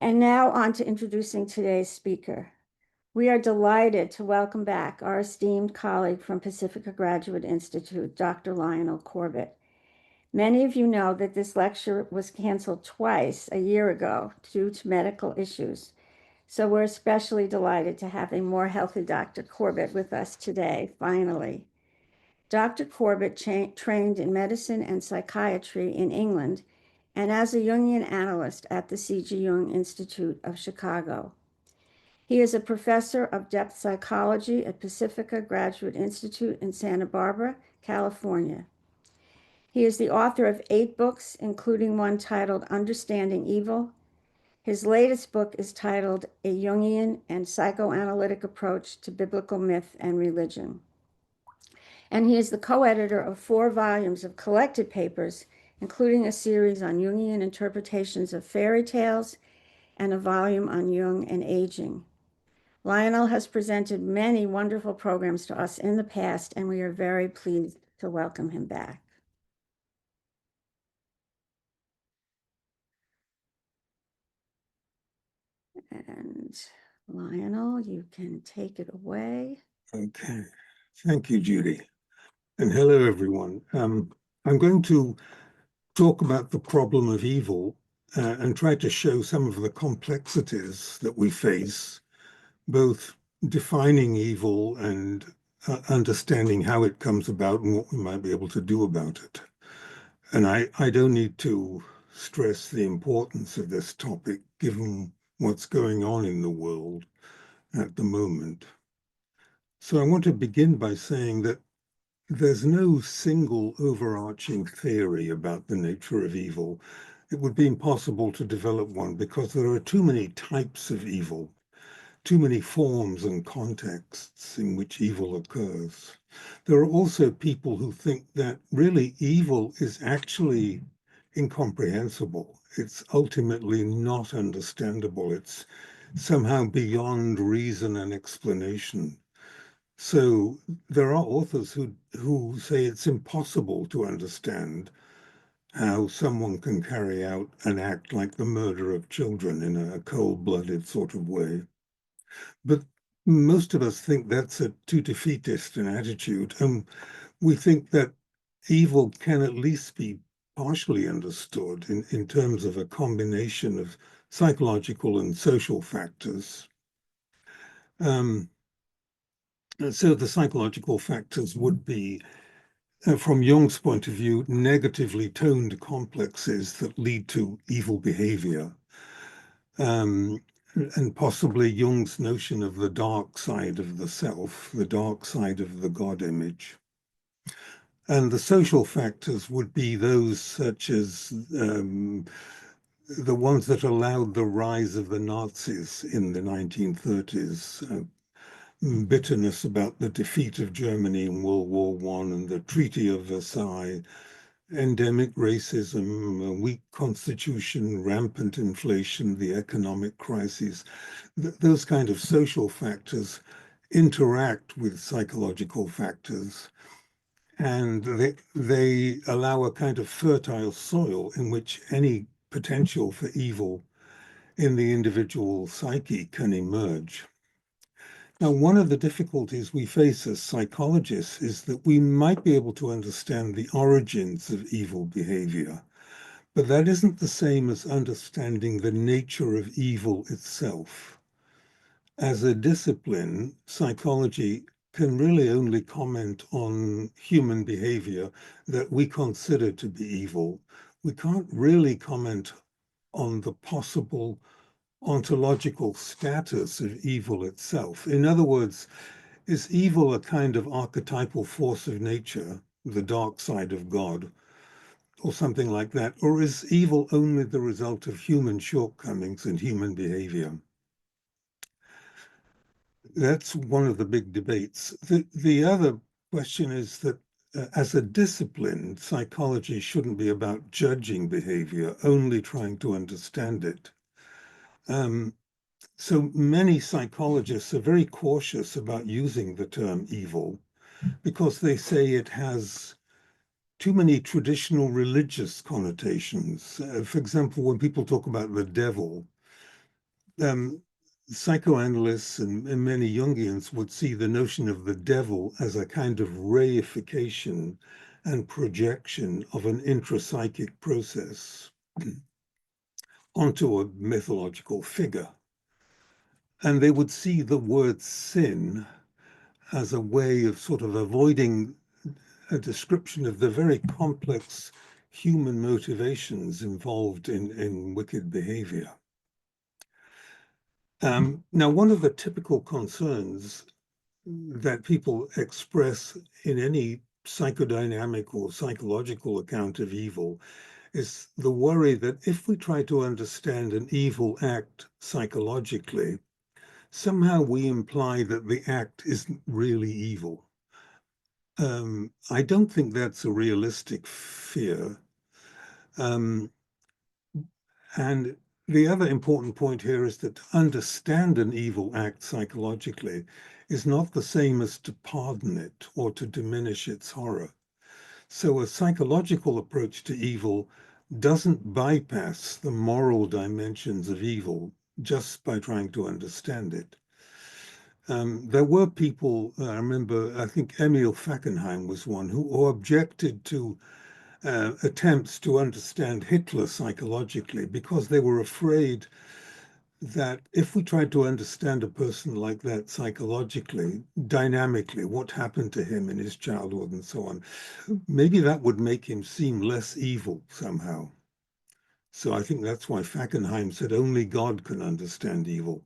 And now on to introducing today's speaker. We are delighted to welcome back our esteemed colleague from Pacifica Graduate Institute, Dr. Lionel Corbett. Many of you know that this lecture was canceled twice a year ago due to medical issues. So we're especially delighted to have a more healthy Dr. Corbett with us today, finally. Dr. Corbett trained in medicine and psychiatry in England and as a Jungian analyst at the C.G. Jung Institute of Chicago. He is a professor of depth psychology at Pacifica Graduate Institute in Santa Barbara, California. He is the author of 8 books, including one titled Understanding Evil. His latest book is titled A Jungian and Psychoanalytic Approach to Biblical Myth and Religion. And he is the co-editor of 4 volumes of collected papers, including a series on Jungian interpretations of fairy tales and a volume on Jung and aging. Lionel has presented many wonderful programs to us in the past, and we are very pleased to welcome him back. And Lionel, you can take it away. Okay, thank you, Judy. And hello, everyone. I'm going to talk about the problem of evil and try to show some of the complexities that we face, both defining evil and understanding how it comes about and what we might be able to do about it. And I don't need to stress the importance of this topic, given what's going on in the world at the moment. So I want to begin by saying that there's no single overarching theory about the nature of evil. It would be impossible to develop one because there are too many types of evil, too many forms and contexts in which evil occurs. There are also people who think that really evil is actually incomprehensible. It's ultimately not understandable. It's somehow beyond reason and explanation. So there are authors who say it's impossible to understand how someone can carry out an act like the murder of children in a cold-blooded sort of way. But most of us think that's a too defeatist an attitude, and we think that evil can at least be partially understood in terms of a combination of psychological and social factors. So the psychological factors would be, from Jung's point of view, negatively toned complexes that lead to evil behavior. And possibly Jung's notion of the dark side of the self, the dark side of the God image. And the social factors would be those such as the ones that allowed the rise of the Nazis in the 1930s, bitterness about the defeat of Germany in World War I and the Treaty of Versailles, endemic racism, a weak constitution, rampant inflation, the economic crises. Those kind of social factors interact with psychological factors, and they allow a kind of fertile soil in which any potential for evil in the individual psyche can emerge. Now, one of the difficulties we face as psychologists is that we might be able to understand the origins of evil behavior, but that isn't the same as understanding the nature of evil itself. As a discipline, psychology can really only comment on human behavior that we consider to be evil. We can't really comment on the possible ontological status of evil itself. In other words, is evil a kind of archetypal force of nature, the dark side of God, or something like that? Or is evil only the result of human shortcomings and human behavior? That's one of the big debates. The other question is that as a discipline, psychology shouldn't be about judging behavior, only trying to understand it. So many psychologists are very cautious about using the term evil because they say it has too many traditional religious connotations. For example, when people talk about the devil, psychoanalysts and many Jungians would see the notion of the devil as a kind of reification and projection of an intrapsychic process onto a mythological figure. And they would see the word sin as a way of sort of avoiding a description of the very complex human motivations involved in wicked behavior. Now, one of the typical concerns that people express in any psychodynamic or psychological account of evil is the worry that if we try to understand an evil act psychologically, somehow we imply that the act isn't really evil. I don't think that's a realistic fear. Um, and the other important point here is that to understand an evil act psychologically is not the same as to pardon it or to diminish its horror. So a psychological approach to evil doesn't bypass the moral dimensions of evil just by trying to understand it. There were people, I remember, I think Emil Fackenheim was one, who objected to attempts to understand Hitler psychologically because they were afraid that if we tried to understand a person like that psychologically, dynamically, what happened to him in his childhood and so on, maybe that would make him seem less evil somehow. So I think that's why Fackenheim said only God can understand evil.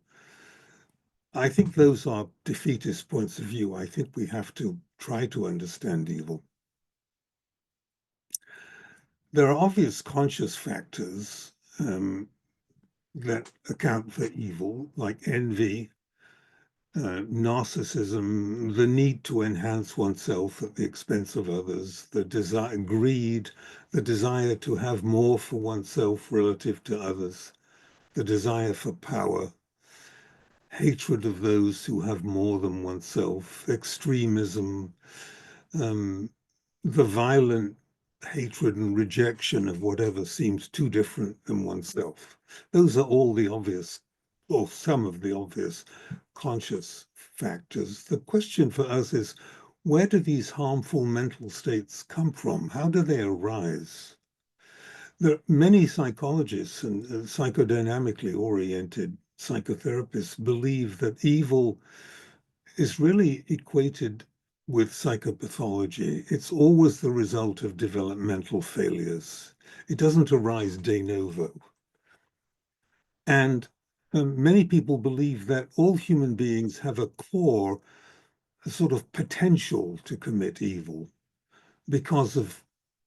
I think those are defeatist points of view. I think we have to try to understand evil. There are obvious conscious factors that account for evil, like envy, narcissism, the need to enhance oneself at the expense of others, the desire, greed, the desire to have more for oneself relative to others, the desire for power, hatred of those who have more than oneself, extremism, the violent hatred and rejection of whatever seems too different than oneself. Those are all the obvious, or some of the obvious conscious factors. The question for us is, where do these harmful mental states come from? How do they arise? There are many psychologists and psychodynamically oriented psychotherapists believe that evil is really equated with psychopathology. It's always the result of developmental failures. It doesn't arise de novo. And many people believe that all human beings have a core, a sort of potential to commit evil because of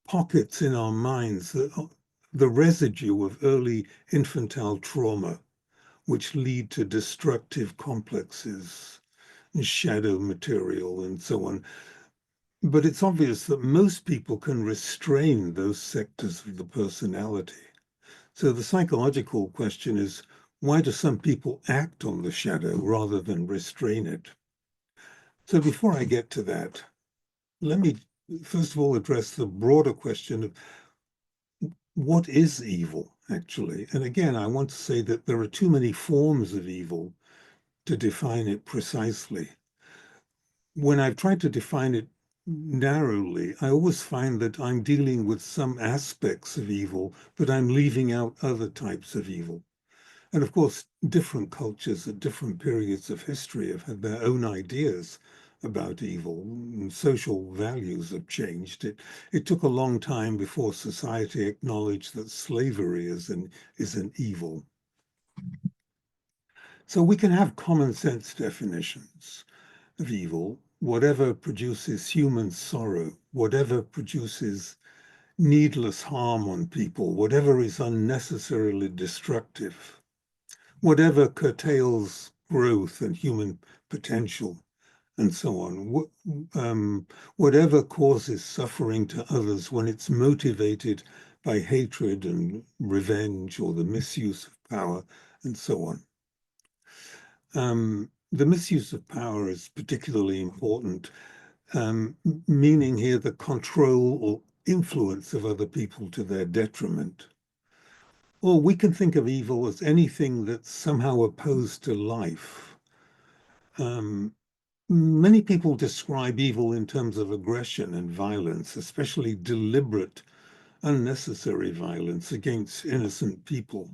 pockets in our minds, the residue of early infantile trauma, which lead to destructive complexes and shadow material and so on. But it's obvious that most people can restrain those sectors of the personality. So the psychological question is, why do some people act on the shadow rather than restrain it? So before I get to that, let me first of all address the broader question of what is evil, actually? And again, I want to say that there are too many forms of evil to define it precisely. When I've tried to define it narrowly, I always find that I'm dealing with some aspects of evil, but I'm leaving out other types of evil. And of course, different cultures at different periods of history have had their own ideas about evil, and social values have changed. It took a long time before society acknowledged that slavery is an evil. So we can have common sense definitions of evil, whatever produces human sorrow, whatever produces needless harm on people, whatever is unnecessarily destructive, whatever curtails growth and human potential, and so on. Whatever causes suffering to others when it's motivated by hatred and revenge or the misuse of power, and so on. The misuse of power is particularly important, meaning here the control or influence of other people to their detriment. Or we can think of evil as anything that's somehow opposed to life. Many people describe evil in terms of aggression and violence, especially deliberate, unnecessary violence against innocent people.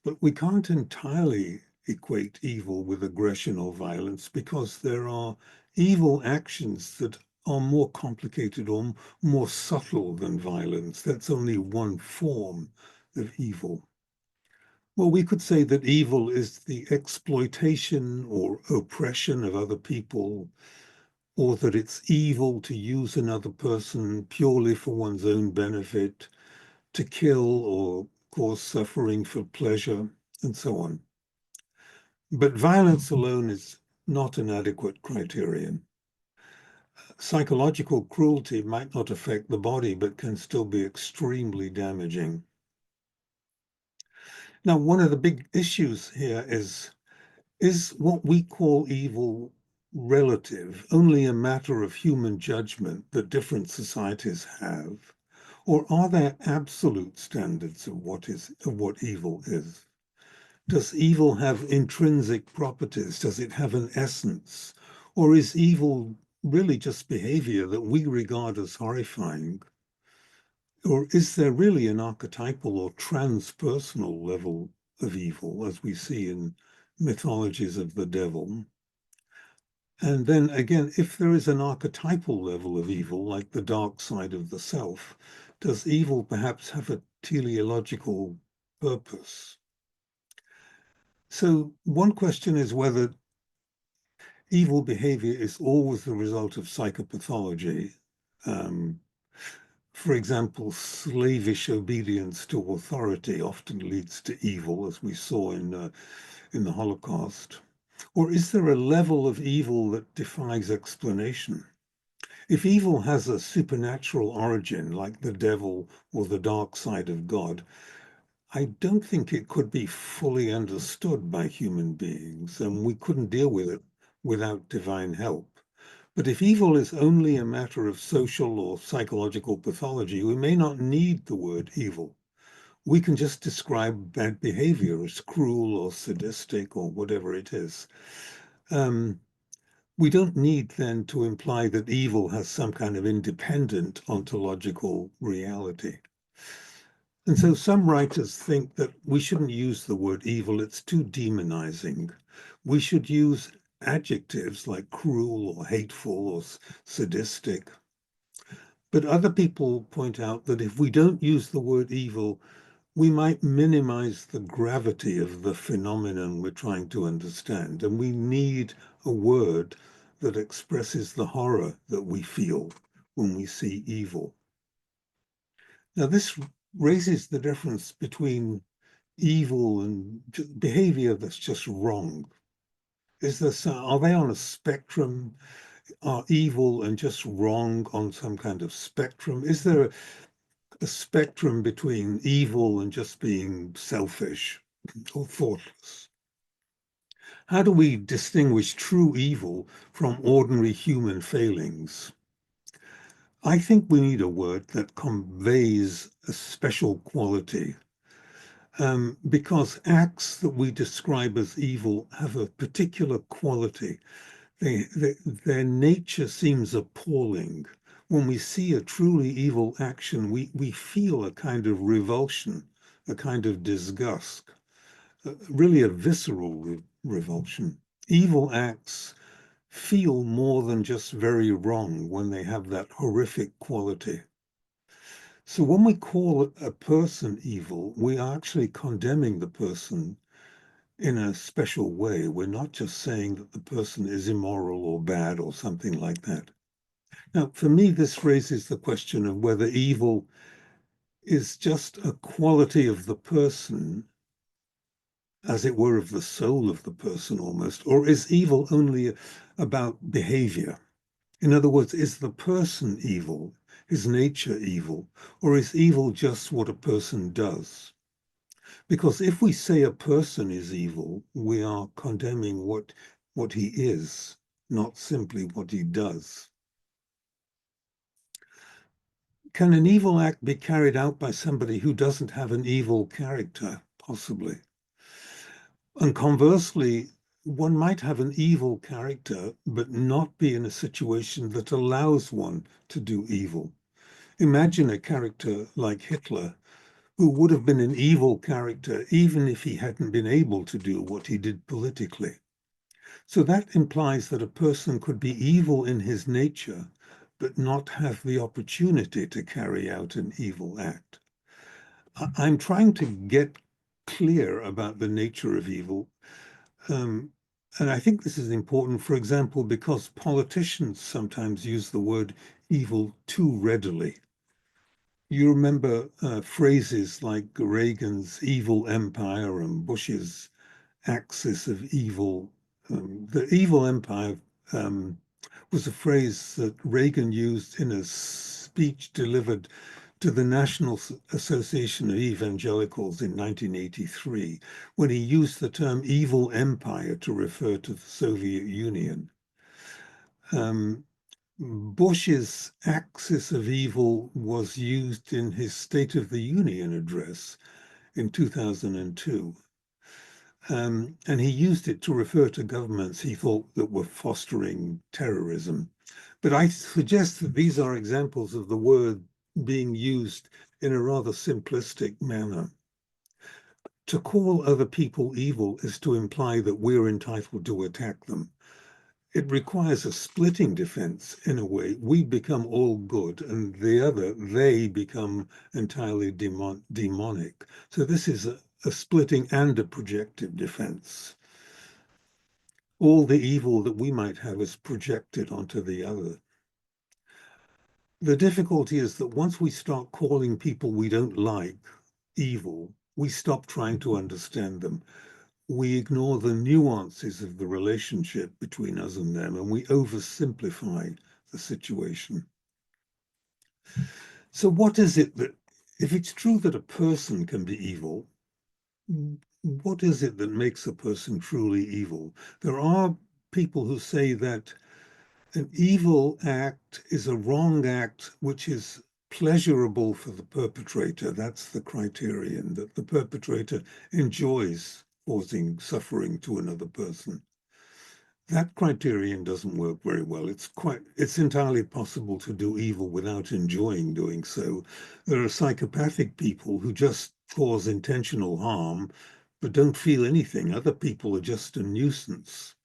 But we can't entirely equate evil with aggression or violence because there are evil actions that are more complicated or more subtle than violence. That's only one form of evil. Well, we could say that evil is the exploitation or oppression of other people, or that it's evil to use another person purely for one's own benefit, to kill or cause suffering for pleasure, and so on. But violence alone is not an adequate criterion. Psychological cruelty might not affect the body, but can still be extremely damaging. Now, one of the big issues here is what we call evil relative, only a matter of human judgment that different societies have? Or are there absolute standards of what evil is? Does evil have intrinsic properties? Does it have an essence? Or is evil really just behavior that we regard as horrifying? Or is there really an archetypal or transpersonal level of evil, as we see in mythologies of the devil? And then again, if there is an archetypal level of evil, like the dark side of the self, does evil perhaps have a teleological purpose? So one question is whether evil behavior is always the result of psychopathology. Um, for example, slavish obedience to authority often leads to evil, as we saw in the Holocaust. Or is there a level of evil that defies explanation? If evil has a supernatural origin, like the devil or the dark side of God, I don't think it could be fully understood by human beings, and we couldn't deal with it without divine help. But if evil is only a matter of social or psychological pathology, we may not need the word evil. We can just describe bad behavior as cruel or sadistic or whatever it is. We don't need then to imply that evil has some kind of independent ontological reality. And so some writers think that we shouldn't use the word evil, it's too demonizing. We should use adjectives like cruel or hateful or sadistic. But other people point out that if we don't use the word evil, we might minimize the gravity of the phenomenon we're trying to understand. And we need a word that expresses the horror that we feel when we see evil. Now, this raises the difference between evil and behavior that's just wrong. Are they on a spectrum? Are evil and just wrong on some kind of spectrum? Is there a spectrum between evil and just being selfish or thoughtless? How do we distinguish true evil from ordinary human failings? I think we need a word that conveys a special quality, because acts that we describe as evil have a particular quality. Their nature seems appalling. When we see a truly evil action, we feel a kind of revulsion, a kind of disgust, really a visceral revulsion. Evil acts feel more than just very wrong when they have that horrific quality. So when we call a person evil, we are actually condemning the person in a special way. We're not just saying that the person is immoral or bad or something like that. Now, for me, this raises the question of whether evil is just a quality of the person, as it were, of the soul of the person almost, or is evil only about behavior? In other words, is the person evil, is nature evil, or is evil just what a person does? Because if we say a person is evil, we are condemning what he is, not simply what he does. Can an evil act be carried out by somebody who doesn't have an evil character? Possibly. And conversely, one might have an evil character, but not be in a situation that allows one to do evil. Imagine a character like Hitler, who would have been an evil character even if he hadn't been able to do what he did politically. So that implies that a person could be evil in his nature, but not have the opportunity to carry out an evil act. I'm trying to get clear about the nature of evil. And I think this is important, for example, because politicians sometimes use the word evil too readily. You remember phrases like Reagan's evil empire and Bush's axis of evil. The evil empire was a phrase that Reagan used in a speech delivered to the National Association of Evangelicals in 1983, when he used the term evil empire to refer to the Soviet Union. Bush's axis of evil was used in his State of the Union address in 2002. And he used it to refer to governments he thought that were fostering terrorism. But I suggest that these are examples of the word being used in a rather simplistic manner. To call other people evil is to imply that we're entitled to attack them. It requires a splitting defense in a way. We become all good, and they become entirely demonic. So this is a splitting and a projective defense. All the evil that we might have is projected onto the other. The difficulty is that once we start calling people we don't like evil, we stop trying to understand them. We ignore the nuances of the relationship between us and them, and we oversimplify the situation. So what is it that, if it's true that a person can be evil, what is it that makes a person truly evil? There are people who say that an evil act is a wrong act which is pleasurable for the perpetrator. That's the criterion, that the perpetrator enjoys causing suffering to another person. That criterion doesn't work very well. It's entirely possible to do evil without enjoying doing so. There are psychopathic people who just cause intentional harm, but don't feel anything. Other people are just a nuisance.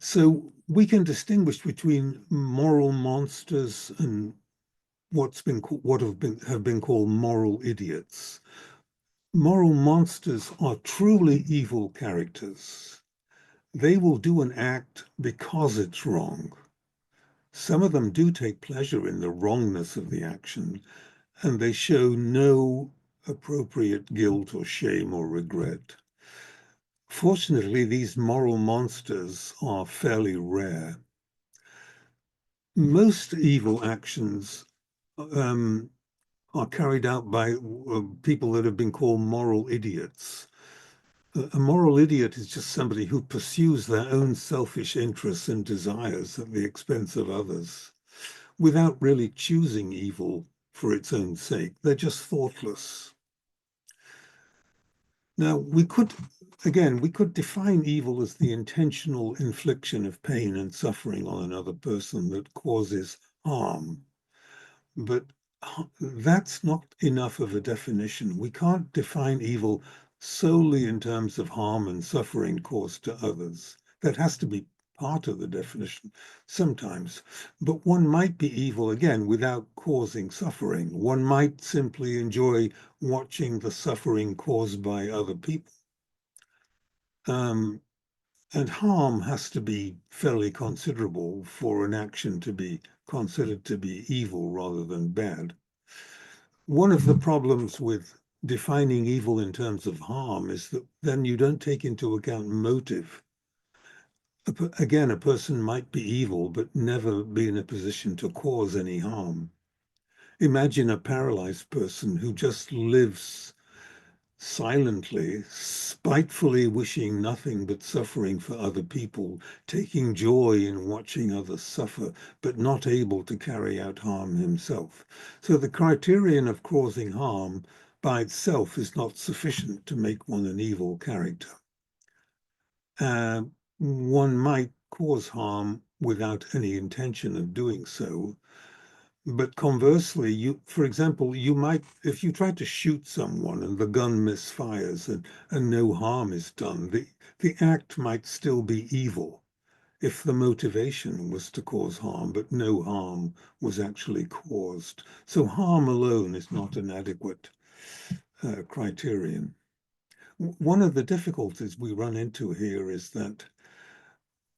So we can distinguish between moral monsters and what have been called moral idiots. Moral monsters are truly evil characters. They will do an act because it's wrong. Some of them do take pleasure in the wrongness of the action, and they show no appropriate guilt or shame or regret. Fortunately, these moral monsters are fairly rare. Most evil actions are carried out by people that have been called moral idiots. A moral idiot is just somebody who pursues their own selfish interests and desires at the expense of others without really choosing evil for its own sake. They're just thoughtless. Now, we could define evil as the intentional infliction of pain and suffering on another person that causes harm. But that's not enough of a definition. We can't define evil solely in terms of harm and suffering caused to others. That has to be part of the definition sometimes. But one might be evil again without causing suffering. One might simply enjoy watching the suffering caused by other people. And harm has to be fairly considerable for an action to be considered to be evil rather than bad. One of the problems with defining evil in terms of harm is that then you don't take into account motive. Again, a person might be evil, but never be in a position to cause any harm. Imagine a paralyzed person who just lives silently, spitefully wishing nothing but suffering for other people, taking joy in watching others suffer, but not able to carry out harm himself. So the criterion of causing harm by itself is not sufficient to make one an evil character. One might cause harm without any intention of doing so. But conversely, for example, you might, if you try to shoot someone and the gun misfires and no harm is done, the act might still be evil if the motivation was to cause harm, but no harm was actually caused. So harm alone is not an adequate criterion. One of the difficulties we run into here is that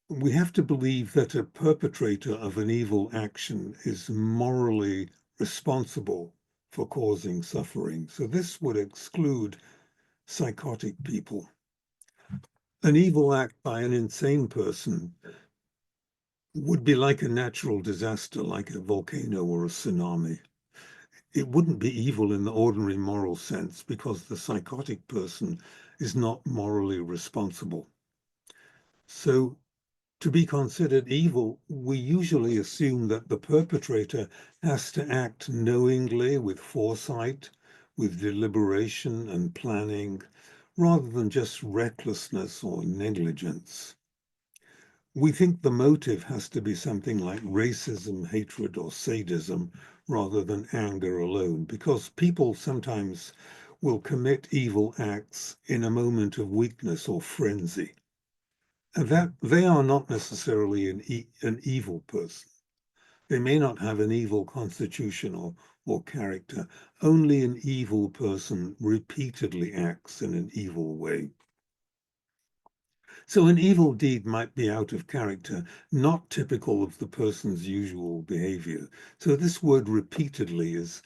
we have to believe that a perpetrator of an evil action is morally responsible for causing suffering. So this would exclude psychotic people. An evil act by an insane person would be like a natural disaster, like a volcano or a tsunami. It wouldn't be evil in the ordinary moral sense because the psychotic person is not morally responsible. So to be considered evil, we usually assume that the perpetrator has to act knowingly, with foresight, with deliberation and planning, rather than just recklessness or negligence. We think the motive has to be something like racism, hatred, or sadism, rather than anger alone, because people sometimes will commit evil acts in a moment of weakness or frenzy. That they are not necessarily an evil person. They may not have an evil constitution or character. Only an evil person repeatedly acts in an evil way. So an evil deed might be out of character, not typical of the person's usual behavior. So this word repeatedly is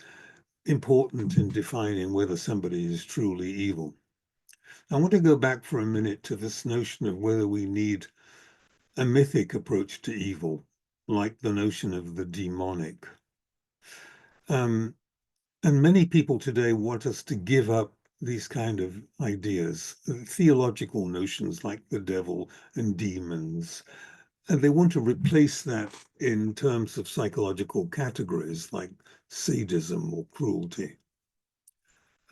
important in defining whether somebody is truly evil. I want to go back for a minute to this notion of whether we need a mythic approach to evil, like the notion of the demonic. And many people today want us to give up these kind of ideas, theological notions like the devil and demons, and they want to replace that in terms of psychological categories like sadism or cruelty.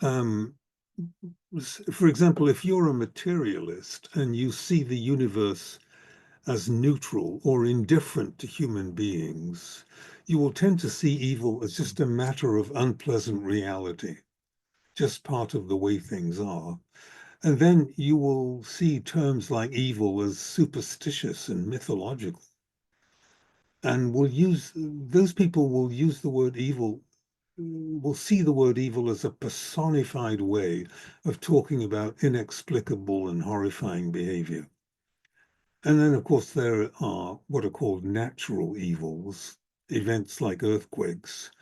For example, if you're a materialist and you see the universe as neutral or indifferent to human beings, you will tend to see evil as just a matter of unpleasant reality, just part of the way things are. And then you will see terms like evil as superstitious and mythological. And those people will use the word evil, will see the word evil as a personified way of talking about inexplicable and horrifying behavior. And then, of course, there are what are called natural evils, events like earthquakes,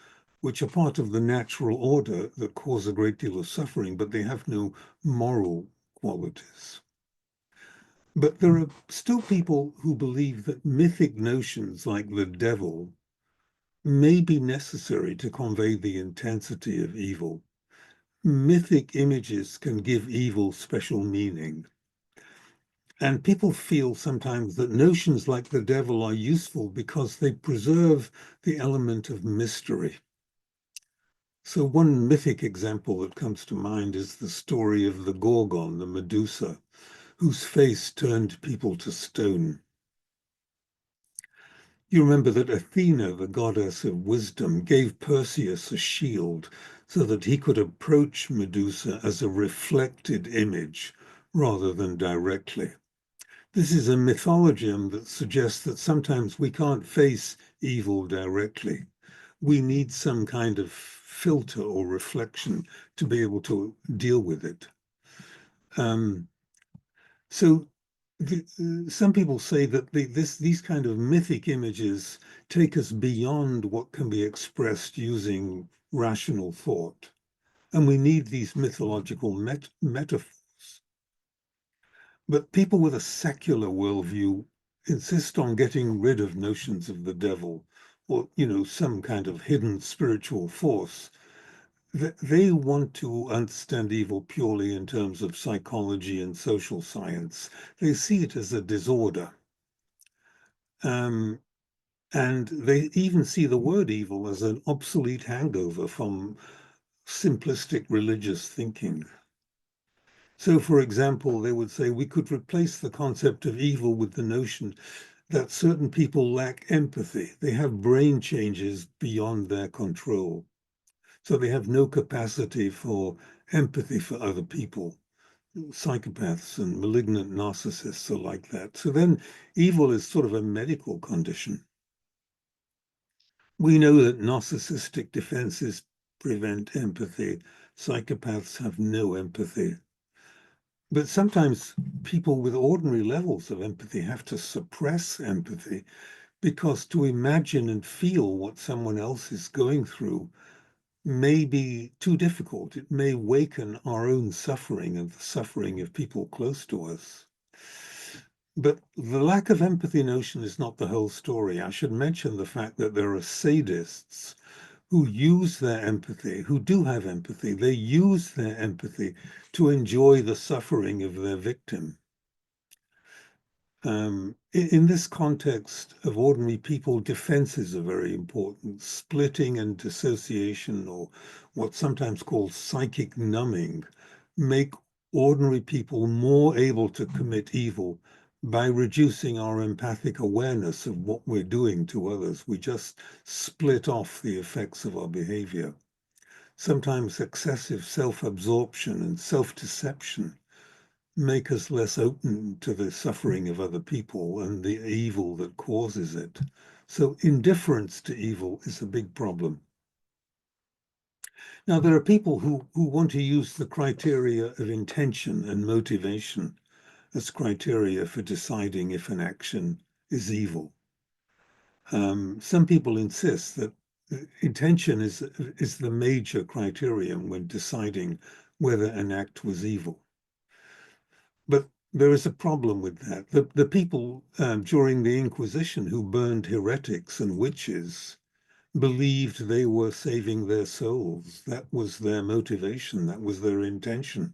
which are part of the natural order that cause a great deal of suffering, but they have no moral qualities. But there are still people who believe that mythic notions like the devil may be necessary to convey the intensity of evil. Mythic images can give evil special meaning. And people feel sometimes that notions like the devil are useful because they preserve the element of mystery. So one mythic example that comes to mind is the story of the Gorgon, the Medusa, whose face turned people to stone. You remember that Athena, the goddess of wisdom, gave Perseus a shield so that he could approach Medusa as a reflected image rather than directly. This is a mythologium that suggests that sometimes we can't face evil directly. We need some kind of filter or reflection to be able to deal with it. So some people say that these kind of mythic images take us beyond what can be expressed using rational thought. And we need these mythological metaphors. But people with a secular worldview insist on getting rid of notions of the devil or, some kind of hidden spiritual force. they want to understand evil purely in terms of psychology and social science. They see it as a disorder. And they even see the word evil as an obsolete hangover from simplistic religious thinking. So, for example, they would say we could replace the concept of evil with the notion that certain people lack empathy. They have brain changes beyond their control. So they have no capacity for empathy for other people. Psychopaths and malignant narcissists are like that. So then evil is sort of a medical condition. We know that narcissistic defenses prevent empathy. Psychopaths have no empathy. But sometimes people with ordinary levels of empathy have to suppress empathy because to imagine and feel what someone else is going through may be too difficult. It may waken our own suffering and the suffering of people close to us. But the lack of empathy notion is not the whole story. I should mention the fact that there are sadists who use their empathy, who do have empathy. They use their empathy to enjoy the suffering of their victim. In this context of ordinary people, defenses are very important. Splitting and dissociation, or what's sometimes called psychic numbing, make ordinary people more able to commit evil by reducing our empathic awareness of what we're doing to others. We just split off the effects of our behavior. Sometimes excessive self-absorption and self-deception make us less open to the suffering of other people and the evil that causes it. So indifference to evil is a big problem. Now, there are people who want to use the criteria of intention and motivation as criteria for deciding if an action is evil. Some people insist that intention is the major criterion when deciding whether an act was evil. But there is a problem with that. The people during the Inquisition who burned heretics and witches believed they were saving their souls. That was their motivation. That was their intention.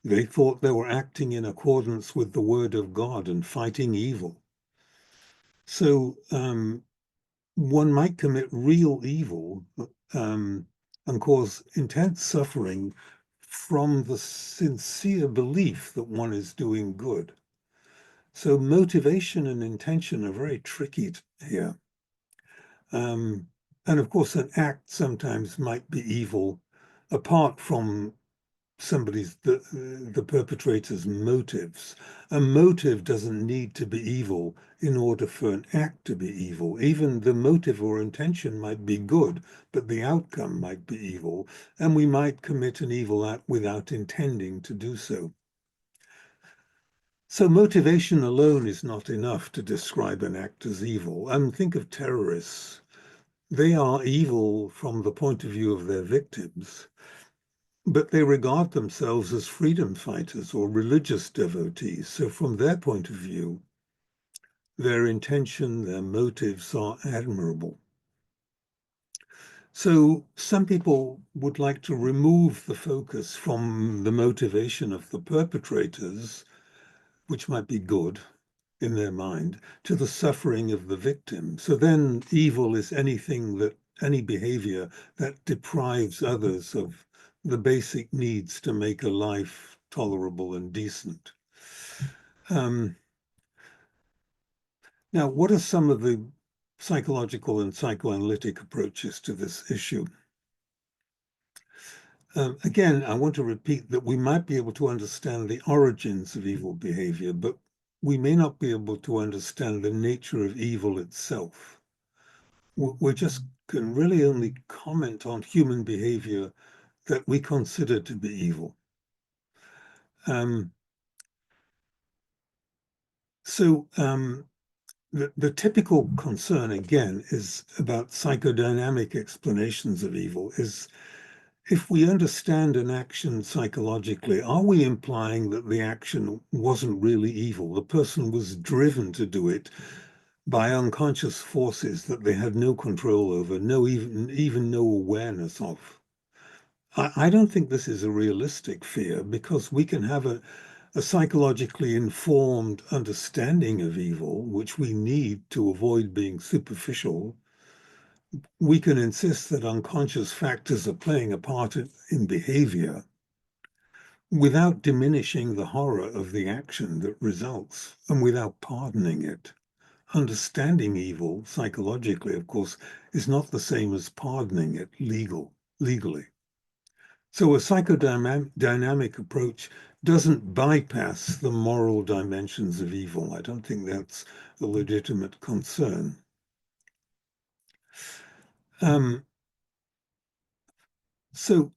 They thought they were acting in accordance with the word of God and fighting evil. So one might commit real evil and cause intense suffering from the sincere belief that one is doing good. So motivation and intention are very tricky here. And of course, an act sometimes might be evil apart from the perpetrator's motives. A motive doesn't need to be evil in order for an act to be evil. Even the motive or intention might be good, but the outcome might be evil, and we might commit an evil act without intending to do so. So motivation alone is not enough to describe an act as evil. Think of terrorists. They are evil from the point of view of their victims, but they regard themselves as freedom fighters or religious devotees. So from their point of view, their intention, their motives are admirable. So some people would like to remove the focus from the motivation of the perpetrators, which might be good in their mind, to the suffering of the victim. So then evil is any behavior that deprives others of the basic needs to make a life tolerable and decent. Now, what are some of the psychological and psychoanalytic approaches to this issue? Again, I want to repeat that we might be able to understand the origins of evil behavior, but we may not be able to understand the nature of evil itself. We just can really only comment on human behavior that we consider to be evil. The typical concern, again, is about psychodynamic explanations of evil, is if we understand an action psychologically, are we implying that the action wasn't really evil? The person was driven to do it by unconscious forces that they had no control over, even no awareness of. I don't think this is a realistic fear because we can have a psychologically informed understanding of evil, which we need to avoid being superficial. We can insist that unconscious factors are playing a part in behavior without diminishing the horror of the action that results and without pardoning it. Understanding evil psychologically, of course, is not the same as pardoning it legally. So a psychodynamic approach doesn't bypass the moral dimensions of evil. I don't think that's a legitimate concern. Um, so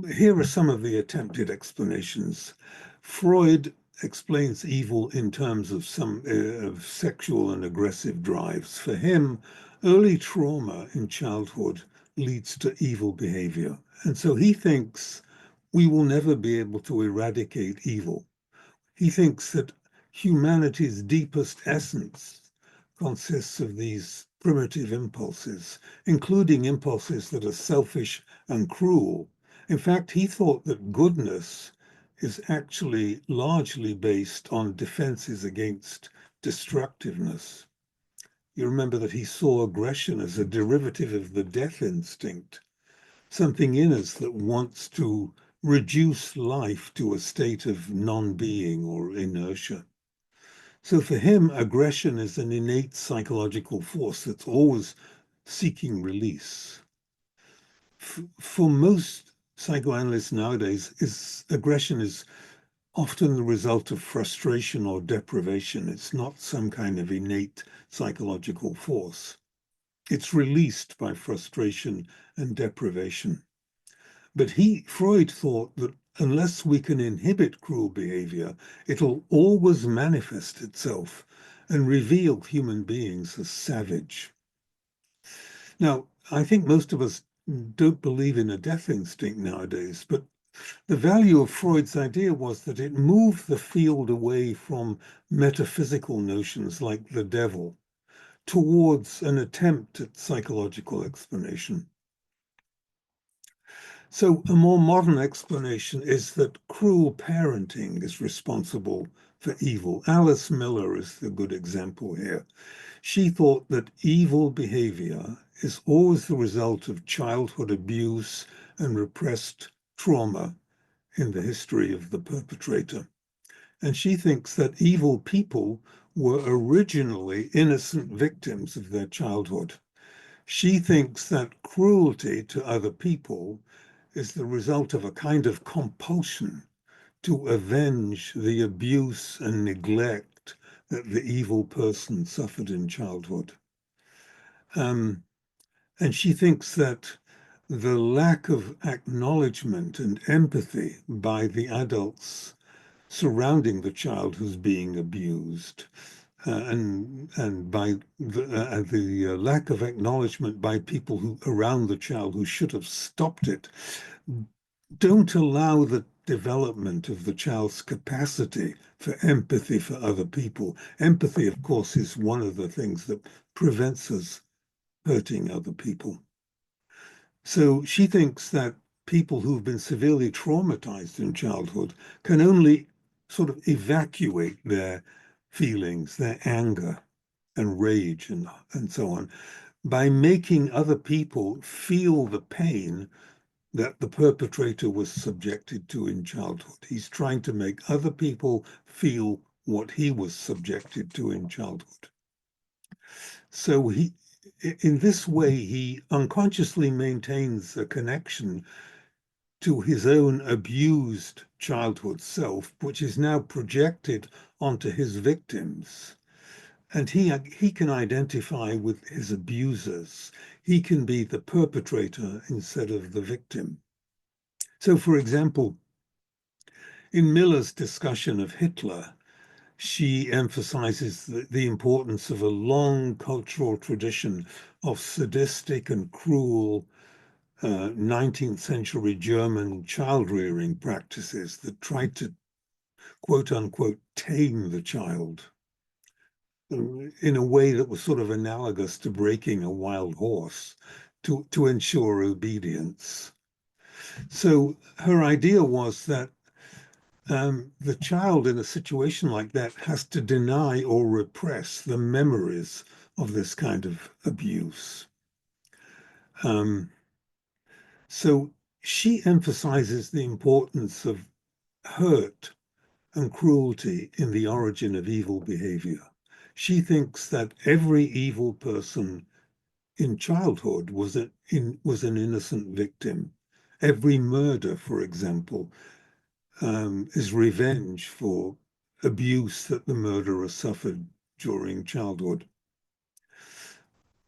here are some of the attempted explanations. Freud explains evil in terms of some of sexual and aggressive drives. For him, early trauma in childhood leads to evil behavior. And so he thinks we will never be able to eradicate evil. He thinks that humanity's deepest essence consists of these primitive impulses, including impulses that are selfish and cruel. In fact, he thought that goodness is actually largely based on defenses against destructiveness. You remember that he saw aggression as a derivative of the death instinct, something in us that wants to reduce life to a state of non-being or inertia. So for him, aggression is an innate psychological force that's always seeking release. For most psychoanalysts nowadays, aggression is often the result of frustration or deprivation. It's not some kind of innate psychological force. It's released by frustration and deprivation. But Freud thought that unless we can inhibit cruel behavior, it'll always manifest itself and reveal human beings as savage. Now, I think most of us don't believe in a death instinct nowadays, but the value of Freud's idea was that it moved the field away from metaphysical notions like the devil towards an attempt at psychological explanation. So a more modern explanation is that cruel parenting is responsible for evil. Alice Miller is the good example here. She thought that evil behavior is always the result of childhood abuse and repressed trauma in the history of the perpetrator. And she thinks that evil people were originally innocent victims of their childhood. She thinks that cruelty to other people is the result of a kind of compulsion to avenge the abuse and neglect that the evil person suffered in childhood. And she thinks that the lack of acknowledgement and empathy by the adults surrounding the child who's being abused, and by the lack of acknowledgement by people who around the child who should have stopped it, don't allow the development of the child's capacity for empathy for other people. Empathy, of course, is one of the things that prevents us hurting other people. So she thinks that people who've been severely traumatized in childhood can only sort of evacuate their feelings, their anger and rage and so on, by making other people feel the pain that the perpetrator was subjected to in childhood. He's trying to make other people feel what he was subjected to in childhood. So in this way, he unconsciously maintains a connection to his own abused childhood self, which is now projected onto his victims. And he can identify with his abusers. He can be the perpetrator instead of the victim. So, for example, in Miller's discussion of Hitler, she emphasizes the importance of a long cultural tradition of sadistic and cruel 19th century German child rearing practices that tried to, quote unquote, tame the child in a way that was sort of analogous to breaking a wild horse. to ensure obedience. So her idea was that the child in a situation like that has to deny or repress the memories of this kind of abuse. So she emphasizes the importance of hurt and cruelty in the origin of evil behavior. She thinks that every evil person in childhood was an innocent victim. Every murder, for example, is revenge for abuse that the murderer suffered during childhood.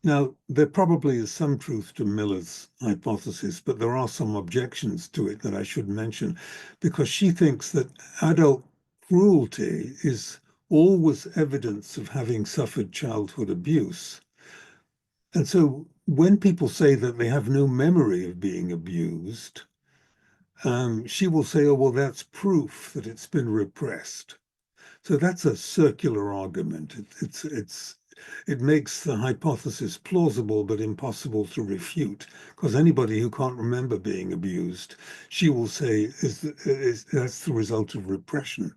Now, there probably is some truth to Miller's hypothesis, but there are some objections to it that I should mention, because she thinks that adult cruelty is always evidence of having suffered childhood abuse. And so when people say that they have no memory of being abused, she will say, oh, well, that's proof that it's been repressed. So that's a circular argument. It makes the hypothesis plausible but impossible to refute, because anybody who can't remember being abused, she will say, that's the result of repression.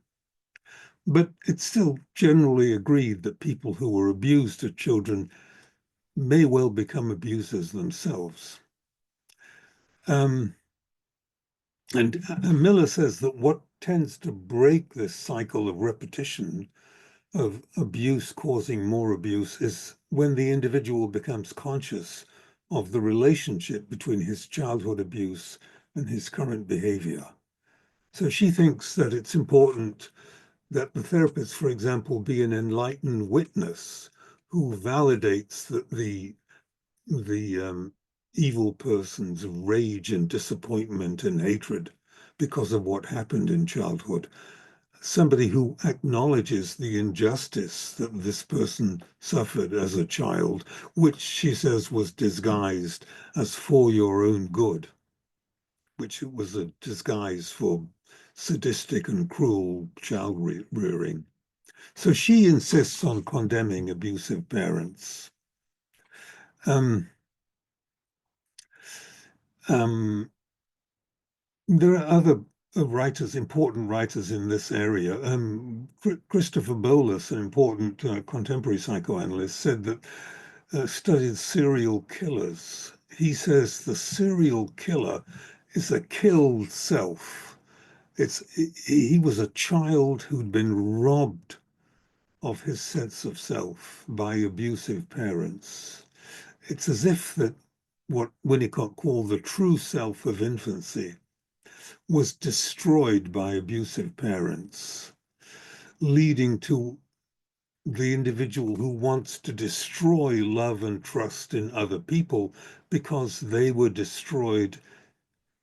But it's still generally agreed that people who were abused as children may well become abusers themselves. And Miller says that what tends to break this cycle of repetition of abuse causing more abuse is when the individual becomes conscious of the relationship between his childhood abuse and his current behavior. So she thinks that it's important that the therapist, for example, be an enlightened witness who validates that the evil person's rage and disappointment and hatred because of what happened in childhood. Somebody who acknowledges the injustice that this person suffered as a child, which she says was disguised as for your own good, which was a disguise for sadistic and cruel child rearing. So she insists on condemning abusive parents. There are other writers, important writers in this area. Christopher Bolus, an important contemporary psychoanalyst, said that studied serial killers. He says the serial killer is a killed self. He was a child who'd been robbed of his sense of self by abusive parents. It's as if that what Winnicott called the true self of infancy was destroyed by abusive parents, leading to the individual who wants to destroy love and trust in other people because they were destroyed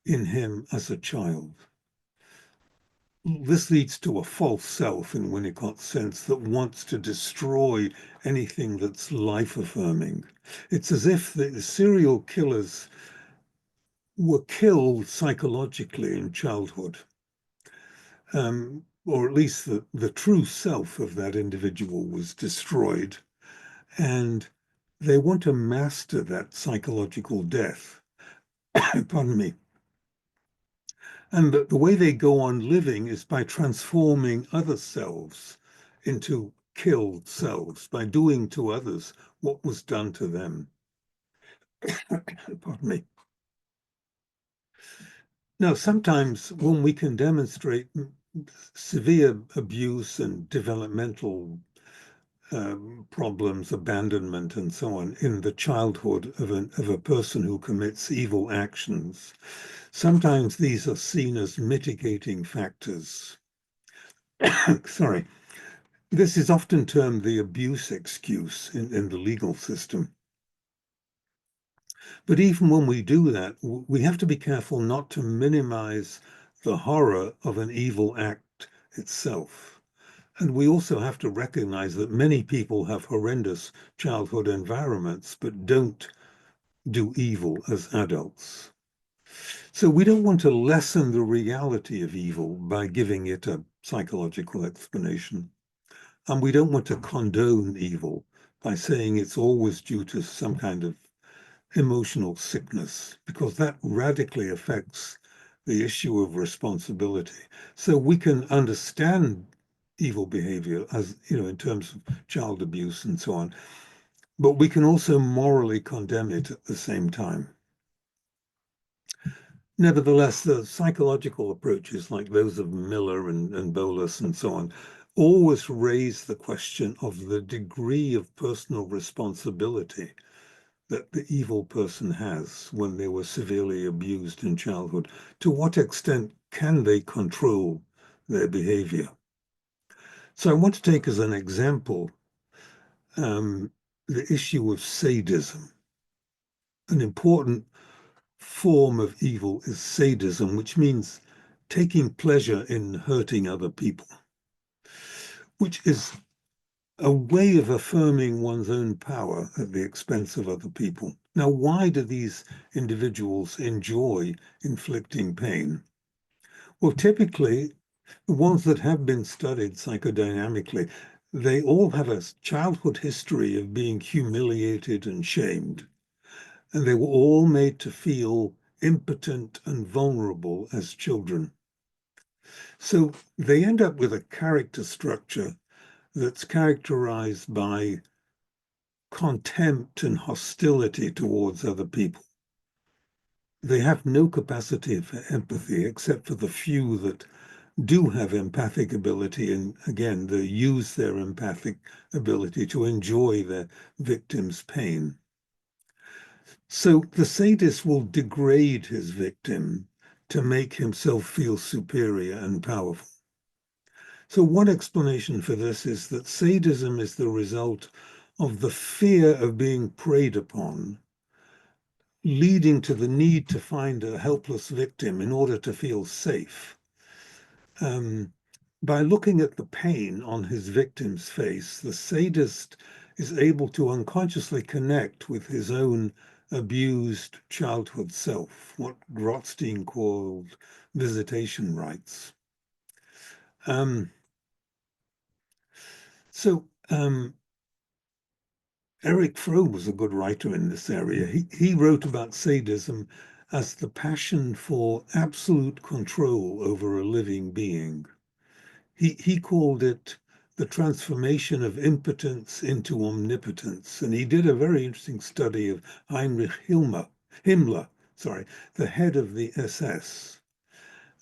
in him as a child. This leads to a false self in Winnicott's sense that wants to destroy anything that's life-affirming. It's as if the serial killers were killed psychologically in childhood. Or at least the true self of that individual was destroyed. And they want to master that psychological death. Pardon me. And the way they go on living is by transforming other selves into killed selves, by doing to others what was done to them. Pardon me. Now, sometimes when we can demonstrate severe abuse and developmental problems, abandonment, and so on in the childhood of a person who commits evil actions, sometimes these are seen as mitigating factors. Sorry. This is often termed the abuse excuse in the legal system. But even when we do that, we have to be careful not to minimize the horror of an evil act itself. And we also have to recognize that many people have horrendous childhood environments, but don't do evil as adults. So we don't want to lessen the reality of evil by giving it a psychological explanation. And we don't want to condone evil by saying it's always due to some kind of emotional sickness, because that radically affects the issue of responsibility. So we can understand evil behavior as, in terms of child abuse and so on, but we can also morally condemn it at the same time. Nevertheless, the psychological approaches like those of Miller and Bolus and so on always raise the question of the degree of personal responsibility that the evil person has when they were severely abused in childhood. To what extent can they control their behavior? So I want to take as an example the issue of sadism. An important form of evil is sadism, which means taking pleasure in hurting other people, which is a way of affirming one's own power at the expense of other people. Now, why do these individuals enjoy inflicting pain? Well, typically, the ones that have been studied psychodynamically, they all have a childhood history of being humiliated and shamed. And they were all made to feel impotent and vulnerable as children. So they end up with a character structure that's characterized by contempt and hostility towards other people. They have no capacity for empathy except for the few that do have empathic ability, and again, they use their empathic ability to enjoy their victim's pain. So the sadist will degrade his victim to make himself feel superior and powerful. So one explanation for this is that sadism is the result of the fear of being preyed upon, leading to the need to find a helpless victim in order to feel safe. By looking at the pain on his victim's face, the sadist is able to unconsciously connect with his own abused childhood self, what Rothstein called visitation rights. Eric Fromm was a good writer in this area. He wrote about sadism as the passion for absolute control over a living being. He called it the transformation of impotence into omnipotence. And he did a very interesting study of Heinrich Himmler, the head of the SS.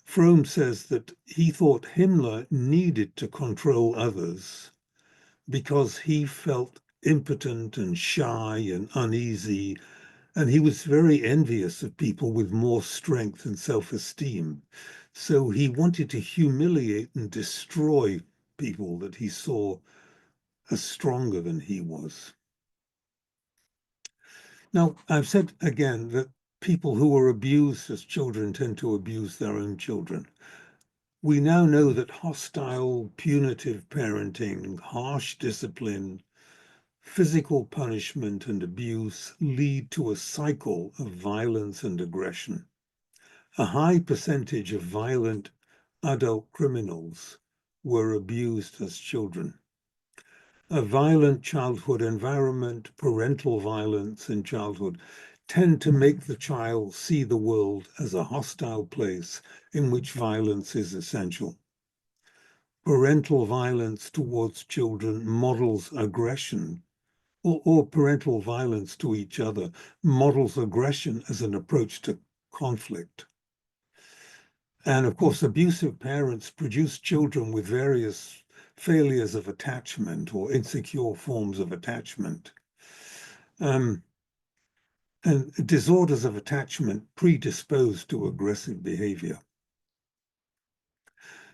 Fromm says that he thought Himmler needed to control others because he felt impotent and shy and uneasy, and he was very envious of people with more strength and self-esteem. So he wanted to humiliate and destroy people that he saw as stronger than he was. Now, I've said again that people who are abused as children tend to abuse their own children. We now know that hostile, punitive parenting, harsh discipline, physical punishment and abuse lead to a cycle of violence and aggression. A high percentage of violent adult criminals were abused as children. A violent childhood environment, parental violence in childhood, tend to make the child see the world as a hostile place in which violence is essential. Parental violence towards children models aggression, or parental violence to each other models aggression as an approach to conflict. And of course, abusive parents produce children with various failures of attachment or insecure forms of attachment. And disorders of attachment predispose to aggressive behavior.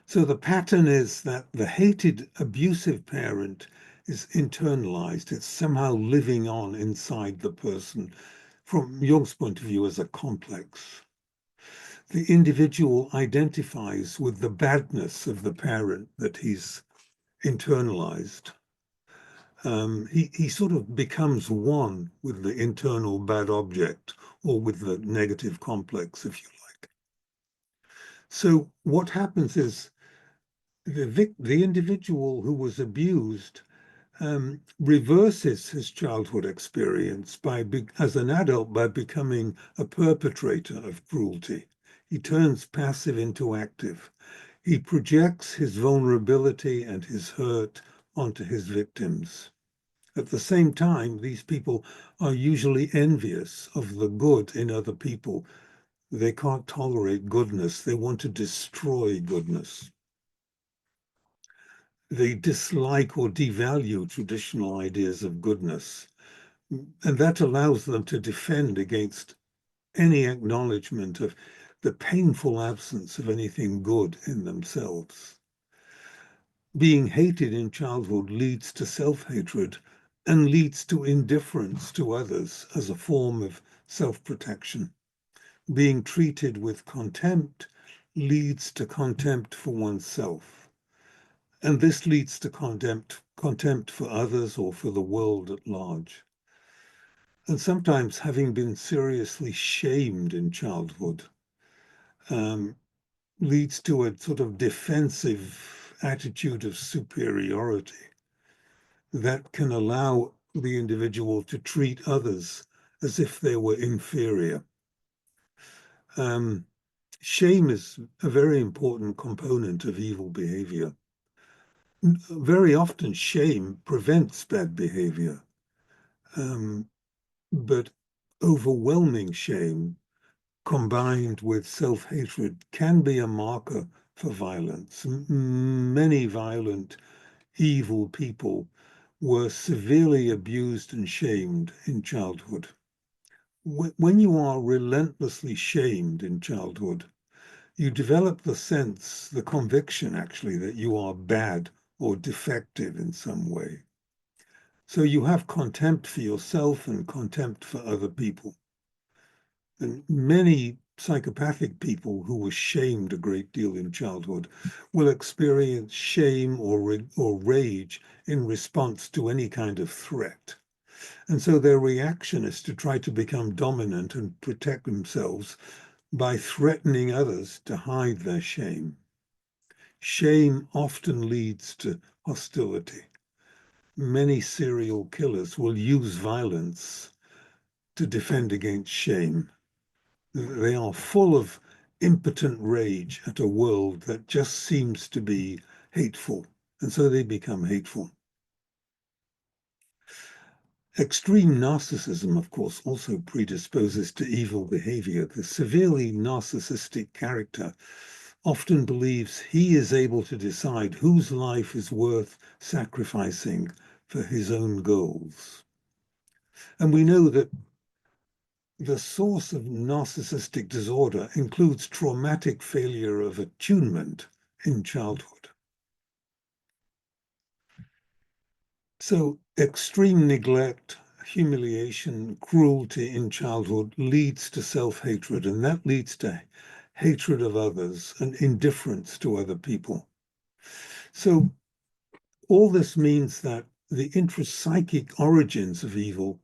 So the pattern is that the hated abusive parent is internalized. It's somehow living on inside the person, from Jung's point of view, as a complex. The individual identifies with the badness of the parent that he's internalized. He sort of becomes one with the internal bad object, or with the negative complex, if you like. So what happens is the individual who was abused reverses his childhood experience as an adult by becoming a perpetrator of cruelty. He turns passive into active. He projects his vulnerability and his hurt onto his victims. At the same time, these people are usually envious of the good in other people. They can't tolerate goodness. They want to destroy goodness. They dislike or devalue traditional ideas of goodness. And that allows them to defend against any acknowledgement of the painful absence of anything good in themselves. Being hated in childhood leads to self-hatred and leads to indifference to others as a form of self-protection. Being treated with contempt leads to contempt for oneself. And this leads to contempt for others or for the world at large. And sometimes having been seriously shamed in childhood leads to a sort of defensive attitude of superiority that can allow the individual to treat others as if they were inferior. Shame is a very important component of evil behavior. Very often, shame prevents bad behavior, but overwhelming shame combined with self-hatred can be a marker for violence. Many violent, evil people were severely abused and shamed in childhood. When you are relentlessly shamed in childhood, you develop the sense, the conviction actually, that you are bad or defective in some way. So you have contempt for yourself and contempt for other people. And many psychopathic people who were shamed a great deal in childhood will experience shame or rage in response to any kind of threat. And so their reaction is to try to become dominant and protect themselves by threatening others to hide their shame. Shame often leads to hostility. Many serial killers will use violence to defend against shame. They are full of impotent rage at a world that just seems to be hateful, and so they become hateful. Extreme narcissism, of course, also predisposes to evil behavior. The severely narcissistic character often believes he is able to decide whose life is worth sacrificing for his own goals. And we know that the source of narcissistic disorder includes traumatic failure of attunement in childhood. So extreme neglect, humiliation, cruelty in childhood leads to self-hatred, and that leads to hatred of others and indifference to other people. So all this means that the intrapsychic origins of evil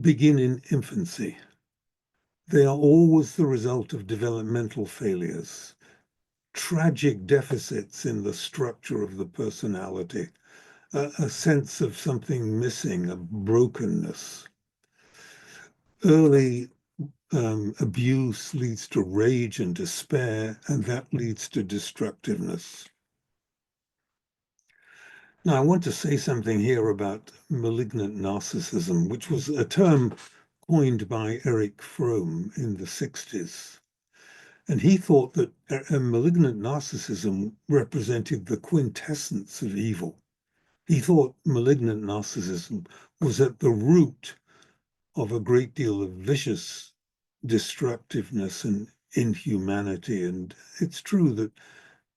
begin in infancy. They are always the result of developmental failures, tragic deficits in the structure of the personality, a sense of something missing, a brokenness. Early abuse leads to rage and despair, and that leads to destructiveness. Now, I want to say something here about malignant narcissism, which was a term coined by Erich Fromm in the 60s. And he thought that a malignant narcissism represented the quintessence of evil. He thought malignant narcissism was at the root of a great deal of vicious destructiveness and inhumanity. And it's true that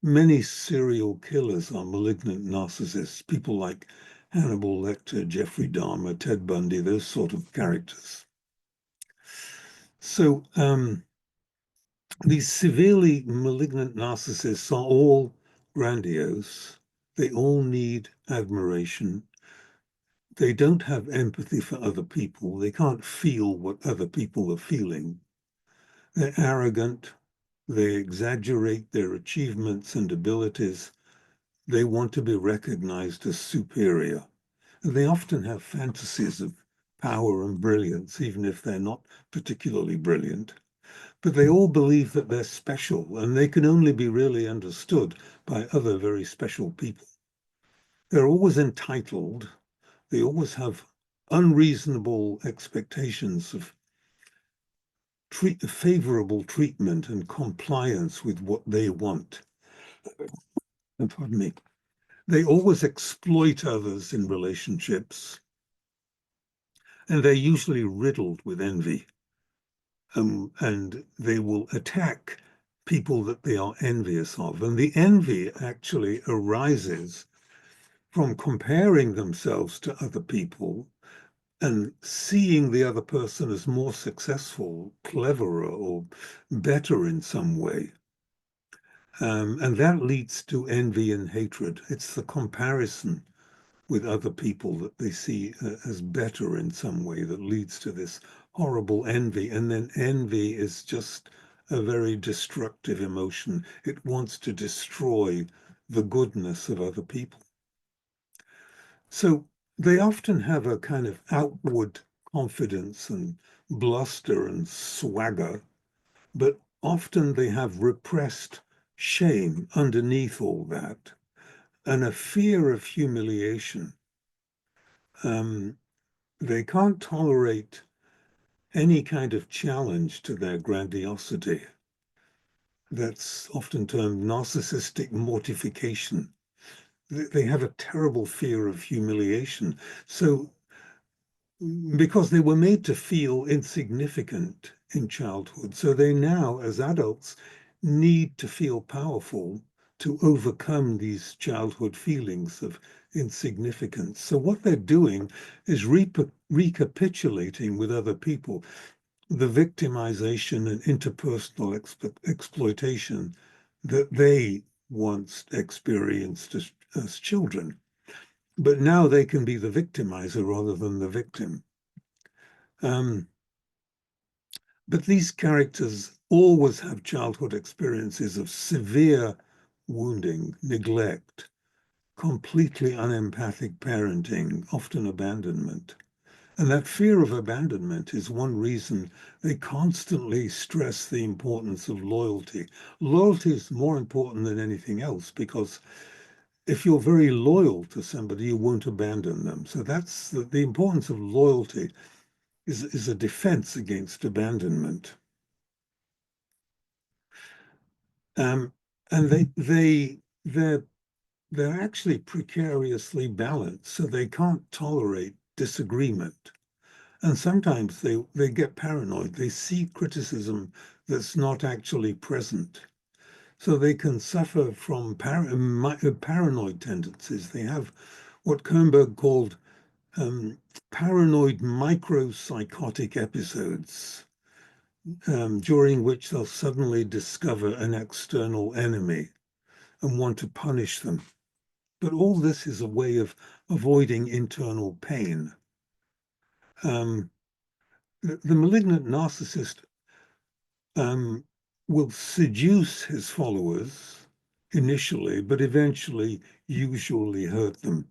many serial killers are malignant narcissists, people like Hannibal Lecter, Jeffrey Dahmer, Ted Bundy, those sort of characters. So these severely malignant narcissists are all grandiose. They all need admiration. They don't have empathy for other people. They can't feel what other people are feeling. They're arrogant. They exaggerate their achievements and abilities. They want to be recognized as superior. And they often have fantasies of power and brilliance, even if they're not particularly brilliant. But they all believe that they're special and they can only be really understood by other very special people. They're always entitled. They always have unreasonable expectations of favorable treatment and compliance with what they want. Pardon me. They always exploit others in relationships, and they're usually riddled with envy. And they will attack people that they are envious of. And the envy actually arises from comparing themselves to other people and seeing the other person as more successful, cleverer, or better in some way. And that leads to envy and hatred. It's the comparison with other people that they see as better in some way that leads to this horrible envy. And then envy is just a very destructive emotion. It wants to destroy the goodness of other people. So they often have a kind of outward confidence and bluster and swagger, but often they have repressed shame underneath all that and a fear of humiliation. They can't tolerate any kind of challenge to their grandiosity. That's often termed narcissistic mortification. They have a terrible fear of humiliation. So, because they were made to feel insignificant in childhood, so they now, as adults, need to feel powerful to overcome these childhood feelings of insignificance. So what they're doing is recapitulating with other people the victimization and interpersonal exploitation that they once experienced as children. But now they can be the victimizer rather than the victim. Um, but these characters always have childhood experiences of severe wounding, neglect, completely unempathic parenting, often abandonment. And that fear of abandonment is one reason they constantly stress the importance of loyalty. Loyalty is more important than anything else because if you're very loyal to somebody, you won't abandon them. So that's the importance of loyalty is a defense against abandonment. Um, and they're actually precariously balanced, so they can't tolerate disagreement. And sometimes they get paranoid. They see criticism that's not actually present. So they can suffer from paranoid tendencies. They have what Kernberg called paranoid micropsychotic episodes, during which they'll suddenly discover an external enemy and want to punish them. But all this is a way of avoiding internal pain. Um, the malignant narcissist will seduce his followers initially, but eventually usually hurt them.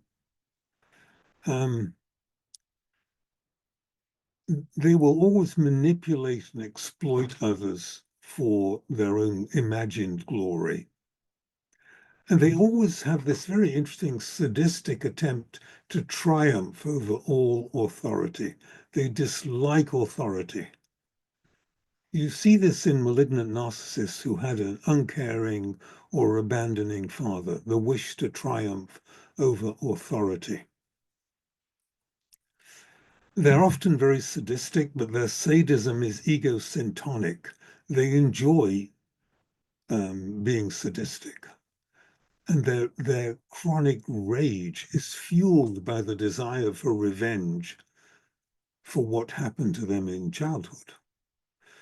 They will always manipulate and exploit others for their own imagined glory. And they always have this very interesting sadistic attempt to triumph over all authority. They dislike authority. You see this in malignant narcissists who had an uncaring or abandoning father, the wish to triumph over authority. They're often very sadistic, but their sadism is egocentric. They enjoy being sadistic. And their chronic rage is fueled by the desire for revenge for what happened to them in childhood.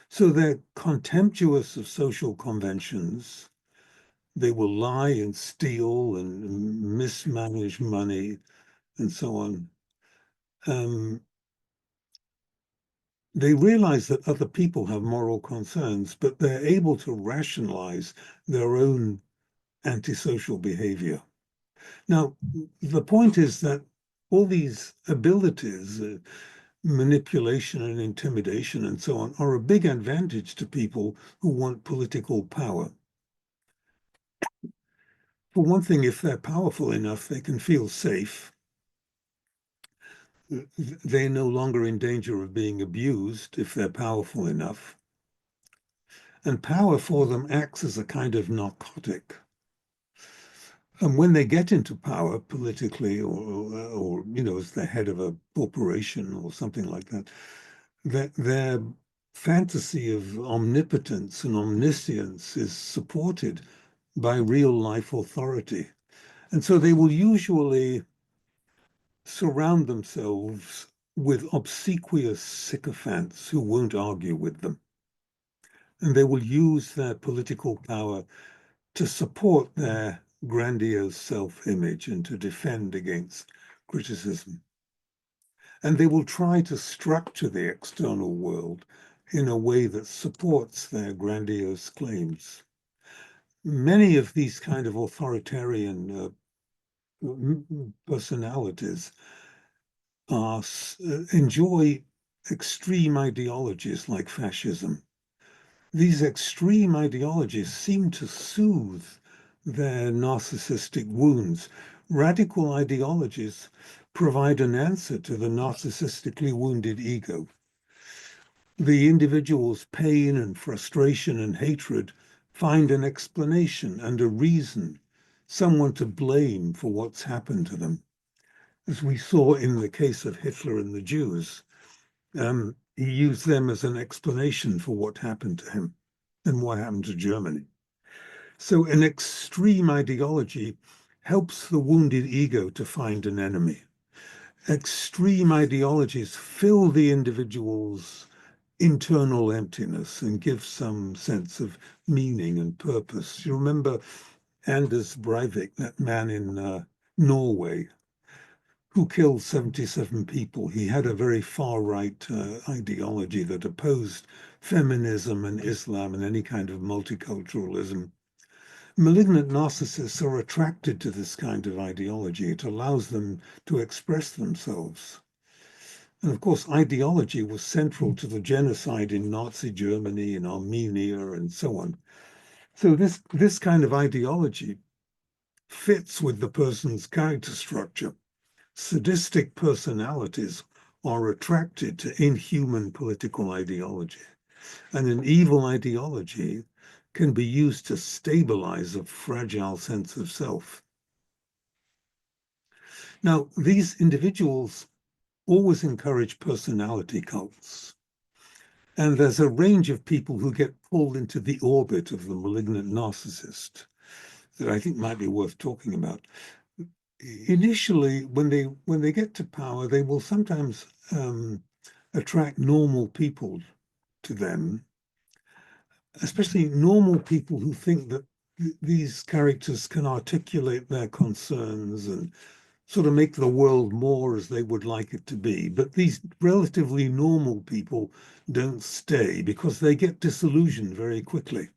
So they're contemptuous of social conventions. They will lie and steal and mismanage money and so on. They realize that other people have moral concerns, but they're able to rationalize their own antisocial behavior. Now, the point is that all these abilities, manipulation and intimidation and so on, are a big advantage to people who want political power. For one thing, if they're powerful enough, they can feel safe. They're no longer in danger of being abused if they're powerful enough. And power for them acts as a kind of narcotic. And when they get into power politically or as the head of a corporation or something like that, their fantasy of omnipotence and omniscience is supported by real life authority. And so they will usually surround themselves with obsequious sycophants who won't argue with them. And they will use their political power to support their grandiose self-image and to defend against criticism. And they will try to structure the external world in a way that supports their grandiose claims. Many of these kind of authoritarian personalities enjoy extreme ideologies like fascism. These extreme ideologies seem to soothe their narcissistic wounds. Radical ideologies provide an answer to the narcissistically wounded ego. The individual's pain and frustration and hatred find an explanation and a reason, someone to blame for what's happened to them. As we saw in the case of Hitler and the Jews, he used them as an explanation for what happened to him and what happened to Germany. So an extreme ideology helps the wounded ego to find an enemy. Extreme ideologies fill the individual's internal emptiness and give some sense of meaning and purpose. You remember Anders Breivik, that man in Norway, who killed 77 people. He had a very far-right ideology that opposed feminism and Islam and any kind of multiculturalism. Malignant narcissists are attracted to this kind of ideology. It allows them to express themselves. And of course, ideology was central to the genocide in Nazi Germany, in Armenia, and so on. So this kind of ideology fits with the person's character structure. Sadistic personalities are attracted to inhuman political ideology. And an evil ideology can be used to stabilize a fragile sense of self. Now, these individuals always encourage personality cults. And there's a range of people who get pulled into the orbit of the malignant narcissist that I think might be worth talking about. Initially, when they get to power, they will sometimes attract normal people to them, especially normal people who think that these characters can articulate their concerns and sort of make the world more as they would like it to be. But these relatively normal people don't stay because they get disillusioned very quickly.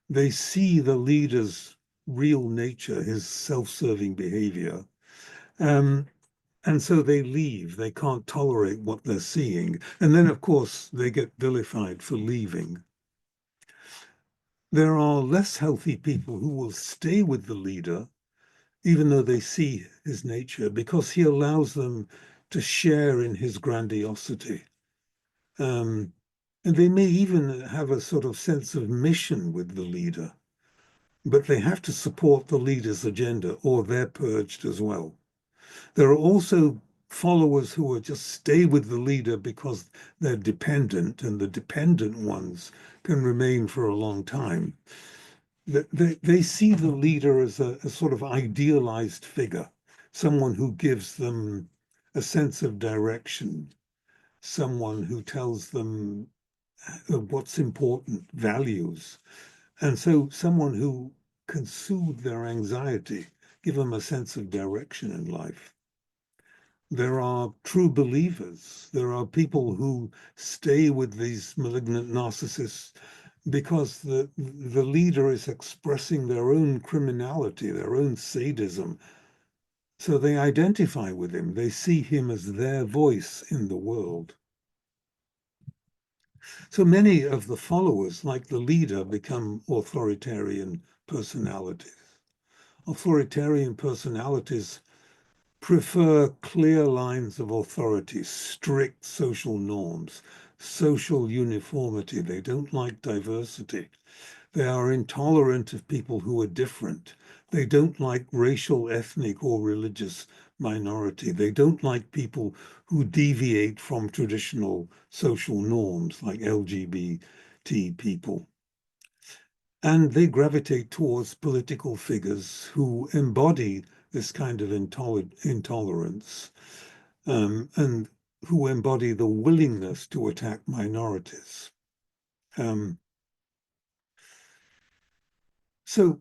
They see the leader's real nature, his self-serving behavior. And so they leave. They can't tolerate what they're seeing. And then, of course, they get vilified for leaving. There are less healthy people who will stay with the leader, even though they see his nature, because he allows them to share in his grandiosity. And they may even have a sort of sense of mission with the leader, but they have to support the leader's agenda or they're purged as well. There are also followers who will just stay with the leader because they're dependent, and the dependent ones can remain for a long time. They see the leader as a sort of idealized figure, someone who gives them a sense of direction, someone who tells them what's important, values. And so someone who can soothe their anxiety, give them a sense of direction in life. There are true believers. There are people who stay with these malignant narcissists because the leader is expressing their own criminality, their own sadism, So they identify with him. They see him as their voice in the world. So many of the followers, like the leader, become authoritarian personalities. Authoritarian personalities prefer clear lines of authority, strict social norms, social uniformity. They don't like diversity. They are intolerant of people who are different. They don't like racial, ethnic, or religious minority. They don't like people who deviate from traditional social norms like LGBT people. And they gravitate towards political figures who embody this kind of intolerance, and who embody the willingness to attack minorities. So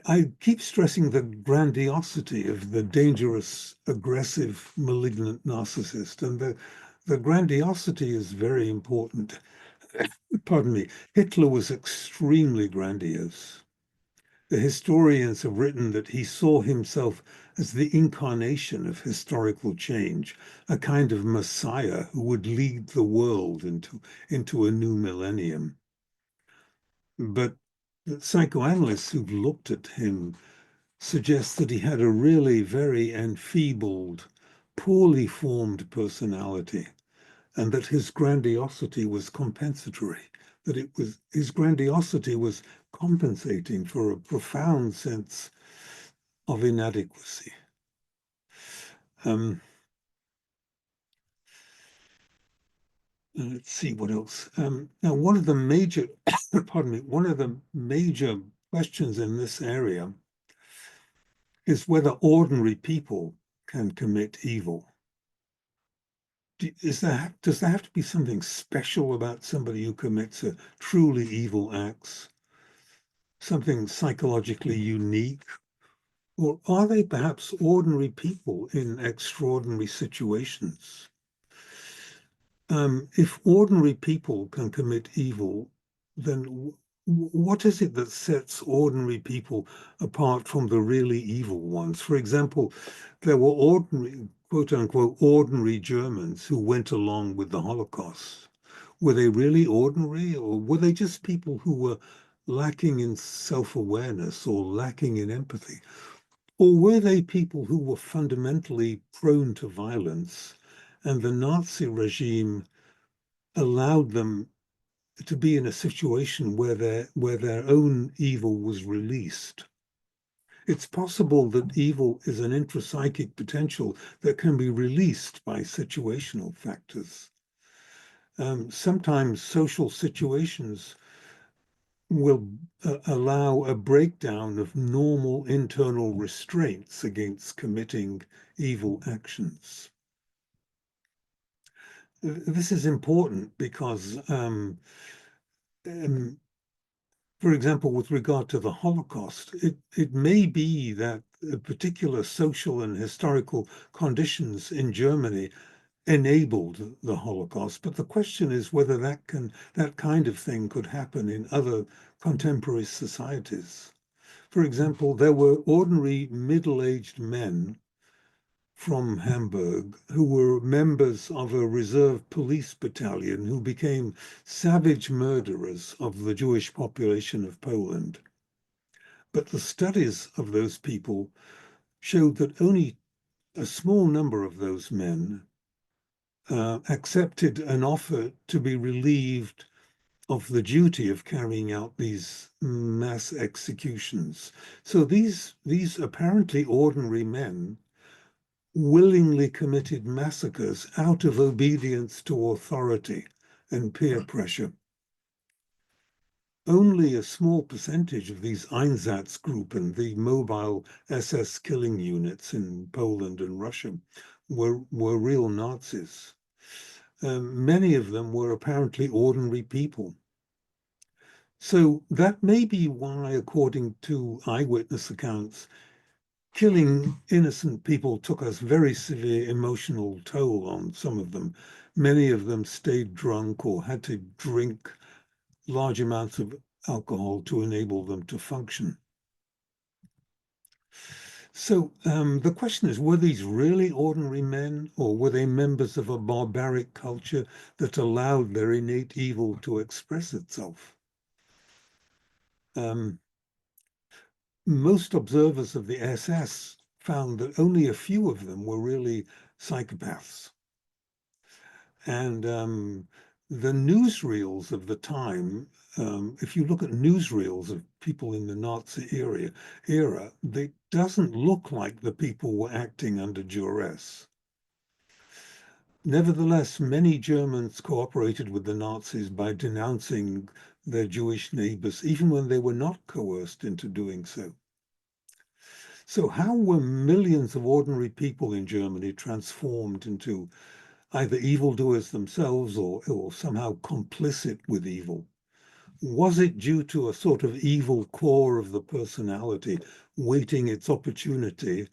I keep stressing the grandiosity of the dangerous, aggressive, malignant narcissist, and the grandiosity is very important. Pardon me. Hitler was extremely grandiose. The historians have written that he saw himself as the incarnation of historical change, a kind of messiah who would lead the world into a new millennium. But the psychoanalysts who've looked at him suggest that he had a really very enfeebled, poorly formed personality, and that his grandiosity was compensatory, that his grandiosity was compensating for a profound sense of inadequacy. Let's see what else. Now, one of the major, pardon me, one of the major questions in this area is whether ordinary people can commit evil. Does there have to be something special about somebody who commits a truly evil acts, something psychologically unique? Or are they perhaps ordinary people in extraordinary situations? If ordinary people can commit evil, then what is it that sets ordinary people apart from the really evil ones? For example, there were ordinary, quote unquote, ordinary Germans who went along with the Holocaust. Were they really ordinary, or were they just people who were lacking in self-awareness or lacking in empathy? Or were they people who were fundamentally prone to violence, and the Nazi regime allowed them to be in a situation where their own evil was released? It's possible that evil is an intrapsychic potential that can be released by situational factors. Sometimes social situations will allow a breakdown of normal internal restraints against committing evil actions. This is important because, for example, with regard to the Holocaust, it may be that particular social and historical conditions in Germany enabled the Holocaust, but the question is whether that kind of thing could happen in other contemporary societies. For example, there were ordinary middle-aged men from Hamburg who were members of a reserve police battalion who became savage murderers of the Jewish population of Poland. But the studies of those people showed that only a small number of those men accepted an offer to be relieved of the duty of carrying out these mass executions. So these apparently ordinary men willingly committed massacres out of obedience to authority and peer pressure. Only a small percentage of these Einsatzgruppen, the mobile SS killing units in Poland and Russia, were real Nazis. Many of them were apparently ordinary people. So that may be why, according to eyewitness accounts, killing innocent people took a very severe emotional toll on some of them. Many of them stayed drunk or had to drink large amounts of alcohol to enable them to function. So the question is, were these really ordinary men, or were they members of a barbaric culture that allowed their innate evil to express itself? Um, Most observers of the SS found that only a few of them were really psychopaths. And the newsreels of the time, if you look at newsreels of people in the Nazi era, it doesn't look like the people were acting under duress. Nevertheless, many Germans cooperated with the Nazis by denouncing their Jewish neighbors, even when they were not coerced into doing so. So how were millions of ordinary people in Germany transformed into either evildoers themselves or somehow complicit with evil? Was it due to a sort of evil core of the personality waiting its opportunity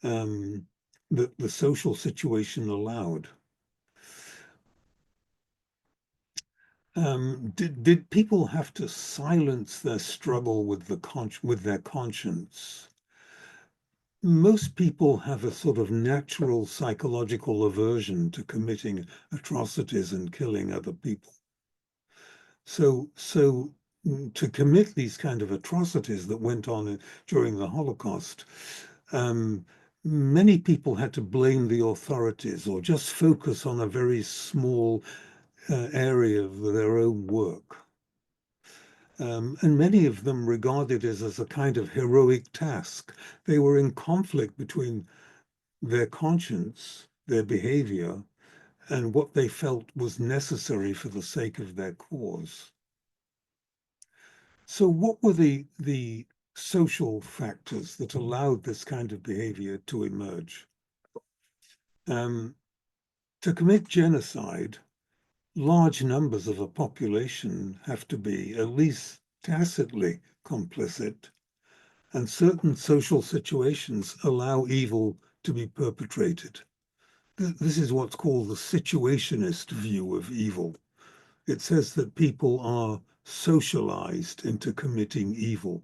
that the social situation allowed? Did people have to silence their struggle with their conscience? Most people have a sort of natural psychological aversion to committing atrocities and killing other people. So to commit these kind of atrocities that went on during the Holocaust, um, many people had to blame the authorities or just focus on a very small area of their own work. And many of them regarded it as a kind of heroic task. They were in conflict between their conscience, their behavior, and what they felt was necessary for the sake of their cause. So what were the social factors that allowed this kind of behavior to emerge? Um, to commit genocide, large numbers of a population have to be at least tacitly complicit, and certain social situations allow evil to be perpetrated. This is what's called the situationist view of evil. It says that people are socialized into committing evil.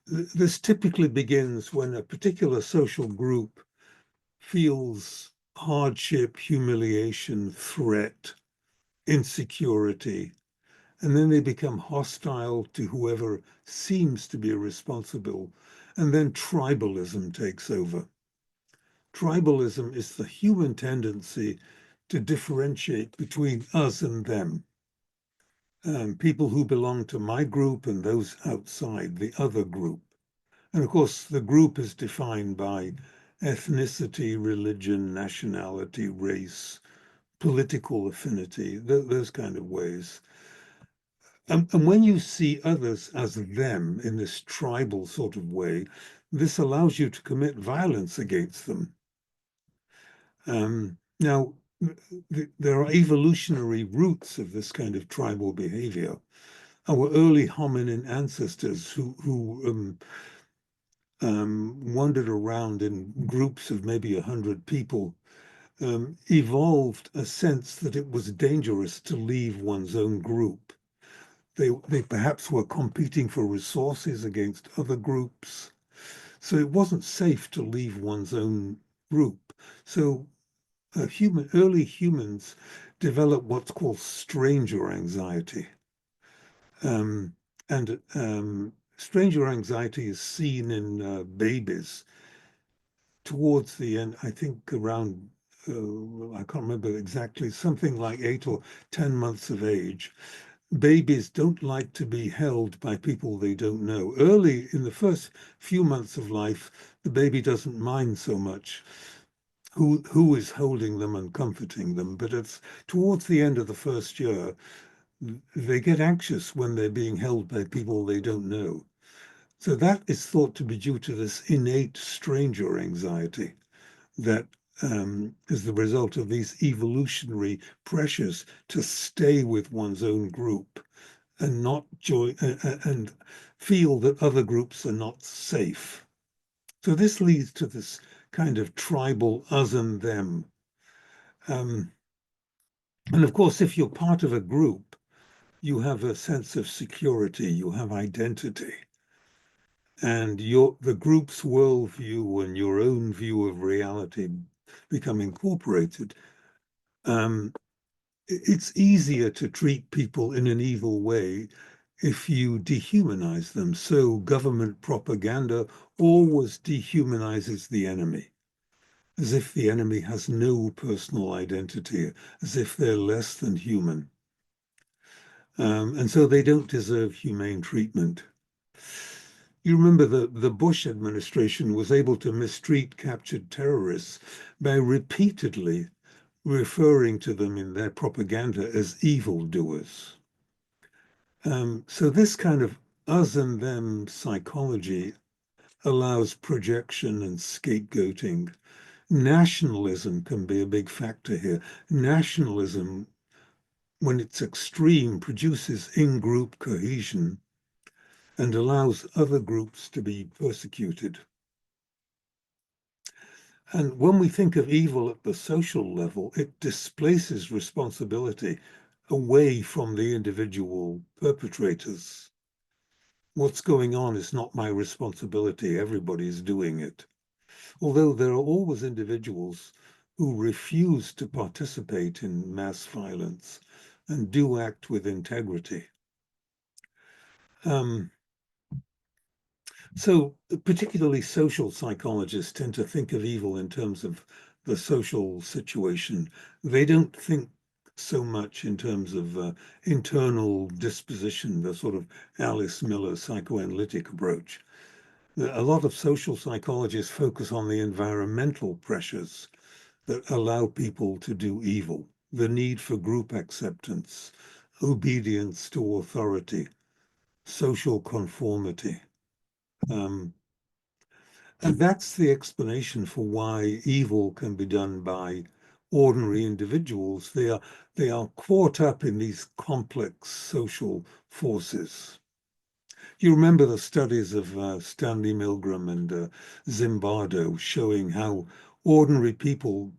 This typically begins when a particular social group feels hardship, humiliation, threat, insecurity, and then they become hostile to whoever seems to be responsible, and then tribalism takes over. Tribalism is the human tendency to differentiate between us and them. People who belong to my group and those outside the other group. And of course, the group is defined by ethnicity, religion, nationality, race, political affinity, those kind of ways. And when you see others as them in this tribal sort of way, this allows you to commit violence against them. Now, there are evolutionary roots of this kind of tribal behavior. Our early hominin ancestors who wandered around in groups of maybe 100 people evolved a sense that it was dangerous to leave one's own group. They perhaps were competing for resources against other groups. So it wasn't safe to leave one's own group. So early humans develop what's called stranger anxiety. Um, and stranger anxiety is seen in babies towards the end, I think around, I can't remember exactly, something like 8 or 10 months of age. Babies don't like to be held by people they don't know. Early in the first few months of life, the baby doesn't mind so much who is holding them and comforting them. But it's towards the end of the first year, they get anxious when they're being held by people they don't know. So that is thought to be due to this innate stranger anxiety that is the result of these evolutionary pressures to stay with one's own group and not join and feel that other groups are not safe. So this leads to this kind of tribal us and them. Um, and of course, if you're part of a group, you have a sense of security, you have identity. and the group's worldview and your own view of reality become incorporated, it's easier to treat people in an evil way if you dehumanize them. So government propaganda always dehumanizes the enemy, as if the enemy has no personal identity, as if they're less than human. And so they don't deserve humane treatment. You remember the Bush administration was able to mistreat captured terrorists by repeatedly referring to them in their propaganda as evildoers. So this kind of us and them psychology allows projection and scapegoating. Nationalism can be a big factor here. Nationalism, when it's extreme, produces in-group cohesion and allows other groups to be persecuted. And when we think of evil at the social level, it displaces responsibility away from the individual perpetrators. What's going on is not my responsibility. Everybody's doing it. Although there are always individuals who refuse to participate in mass violence and do act with integrity. So particularly social psychologists tend to think of evil in terms of the social situation. They don't think so much in terms of internal disposition, the sort of Alice Miller psychoanalytic approach. A lot of social psychologists focus on the environmental pressures that allow people to do evil, the need for group acceptance, obedience to authority, social conformity. Um, And that's the explanation for why evil can be done by ordinary individuals. They are caught up in these complex social forces. You remember the studies of Stanley Milgram and Zimbardo showing how ordinary people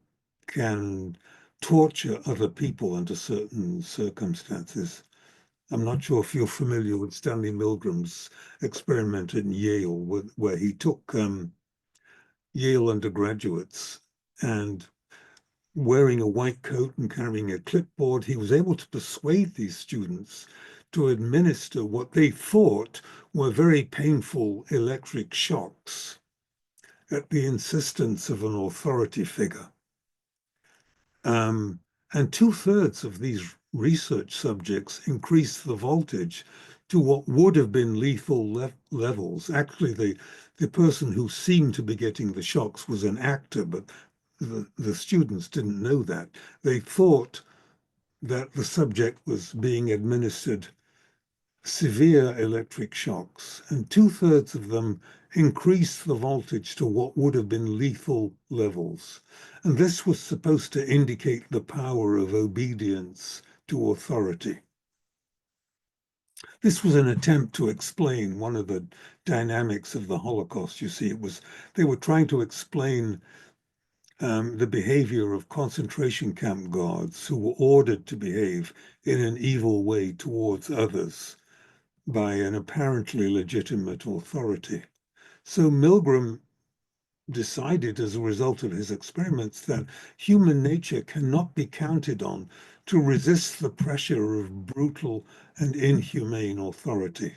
can torture other people under certain circumstances. I'm not sure if you're familiar with Stanley Milgram's experiment in Yale, where he took Yale undergraduates, and wearing a white coat and carrying a clipboard, he was able to persuade these students to administer what they thought were very painful electric shocks at the insistence of an authority figure. And 2/3 of these research subjects increased the voltage to what would have been lethal levels. Actually, the person who seemed to be getting the shocks was an actor, but the students didn't know that. They thought that the subject was being administered severe electric shocks, and 2/3 of them increased the voltage to what would have been lethal levels. And this was supposed to indicate the power of obedience to authority. This was an attempt to explain one of the dynamics of the Holocaust. You see, they were trying to explain the behavior of concentration camp guards who were ordered to behave in an evil way towards others by an apparently legitimate authority. So Milgram decided as a result of his experiments that human nature cannot be counted on to resist the pressure of brutal and inhumane authority.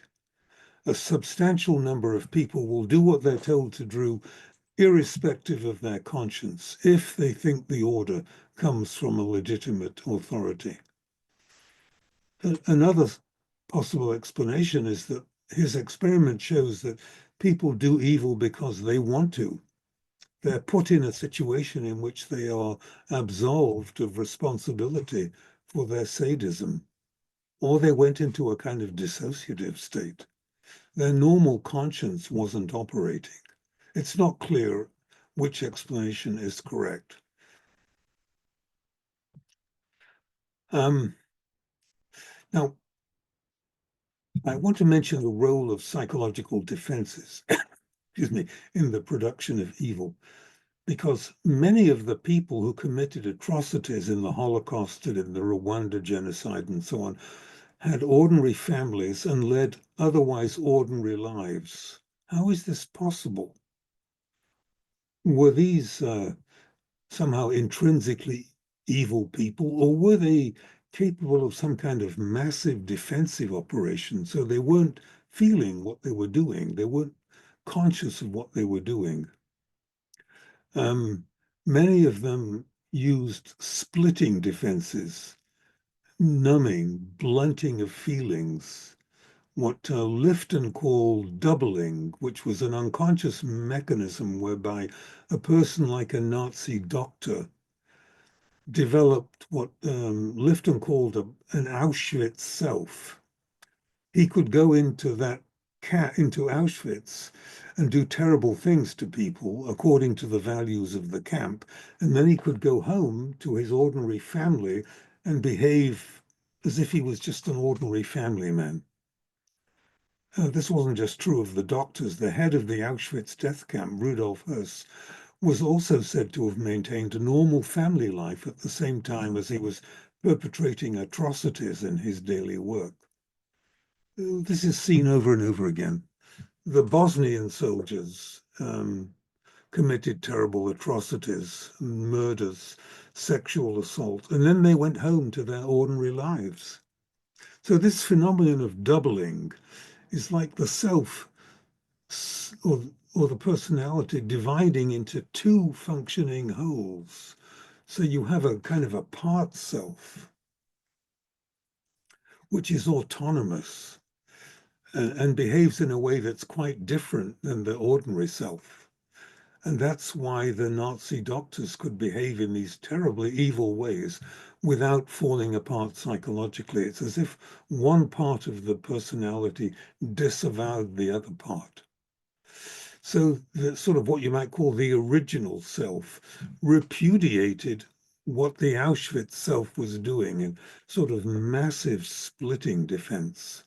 A substantial number of people will do what they're told to do, irrespective of their conscience, if they think the order comes from a legitimate authority. Another possible explanation is that his experiment shows that people do evil because they want to. They're put in a situation in which they are absolved of responsibility for their sadism, or they went into a kind of dissociative state. Their normal conscience wasn't operating. It's not clear which explanation is correct. Now, I want to mention the role of psychological defenses, excuse me, in the production of evil, because many of the people who committed atrocities in the Holocaust and in the Rwanda genocide and so on had ordinary families and led otherwise ordinary lives. How is this possible? Were these somehow intrinsically evil people, or were they capable of some kind of massive defensive operation? So they weren't feeling what they were doing. They weren't conscious of what they were doing. Many of them used splitting defenses, numbing, blunting of feelings, what Lifton called doubling, which was an unconscious mechanism whereby a person like a Nazi doctor developed what Lifton called an Auschwitz self. He could go into into Auschwitz and do terrible things to people according to the values of the camp, and then he could go home to his ordinary family and behave as if he was just an ordinary family man. This wasn't just true of the doctors. The head of the Auschwitz death camp, Rudolf Höss, was also said to have maintained a normal family life at the same time as he was perpetrating atrocities in his daily work. This is seen over and over again. The Bosnian soldiers committed terrible atrocities, murders, sexual assault, and then they went home to their ordinary lives. So this phenomenon of doubling is like the self or the personality dividing into two functioning wholes. So you have a kind of a part self, which is autonomous and behaves in a way that's quite different than the ordinary self. And that's why the Nazi doctors could behave in these terribly evil ways without falling apart psychologically. It's as if one part of the personality disavowed the other part. So the sort of what you might call the original self repudiated what the Auschwitz self was doing in sort of massive splitting defense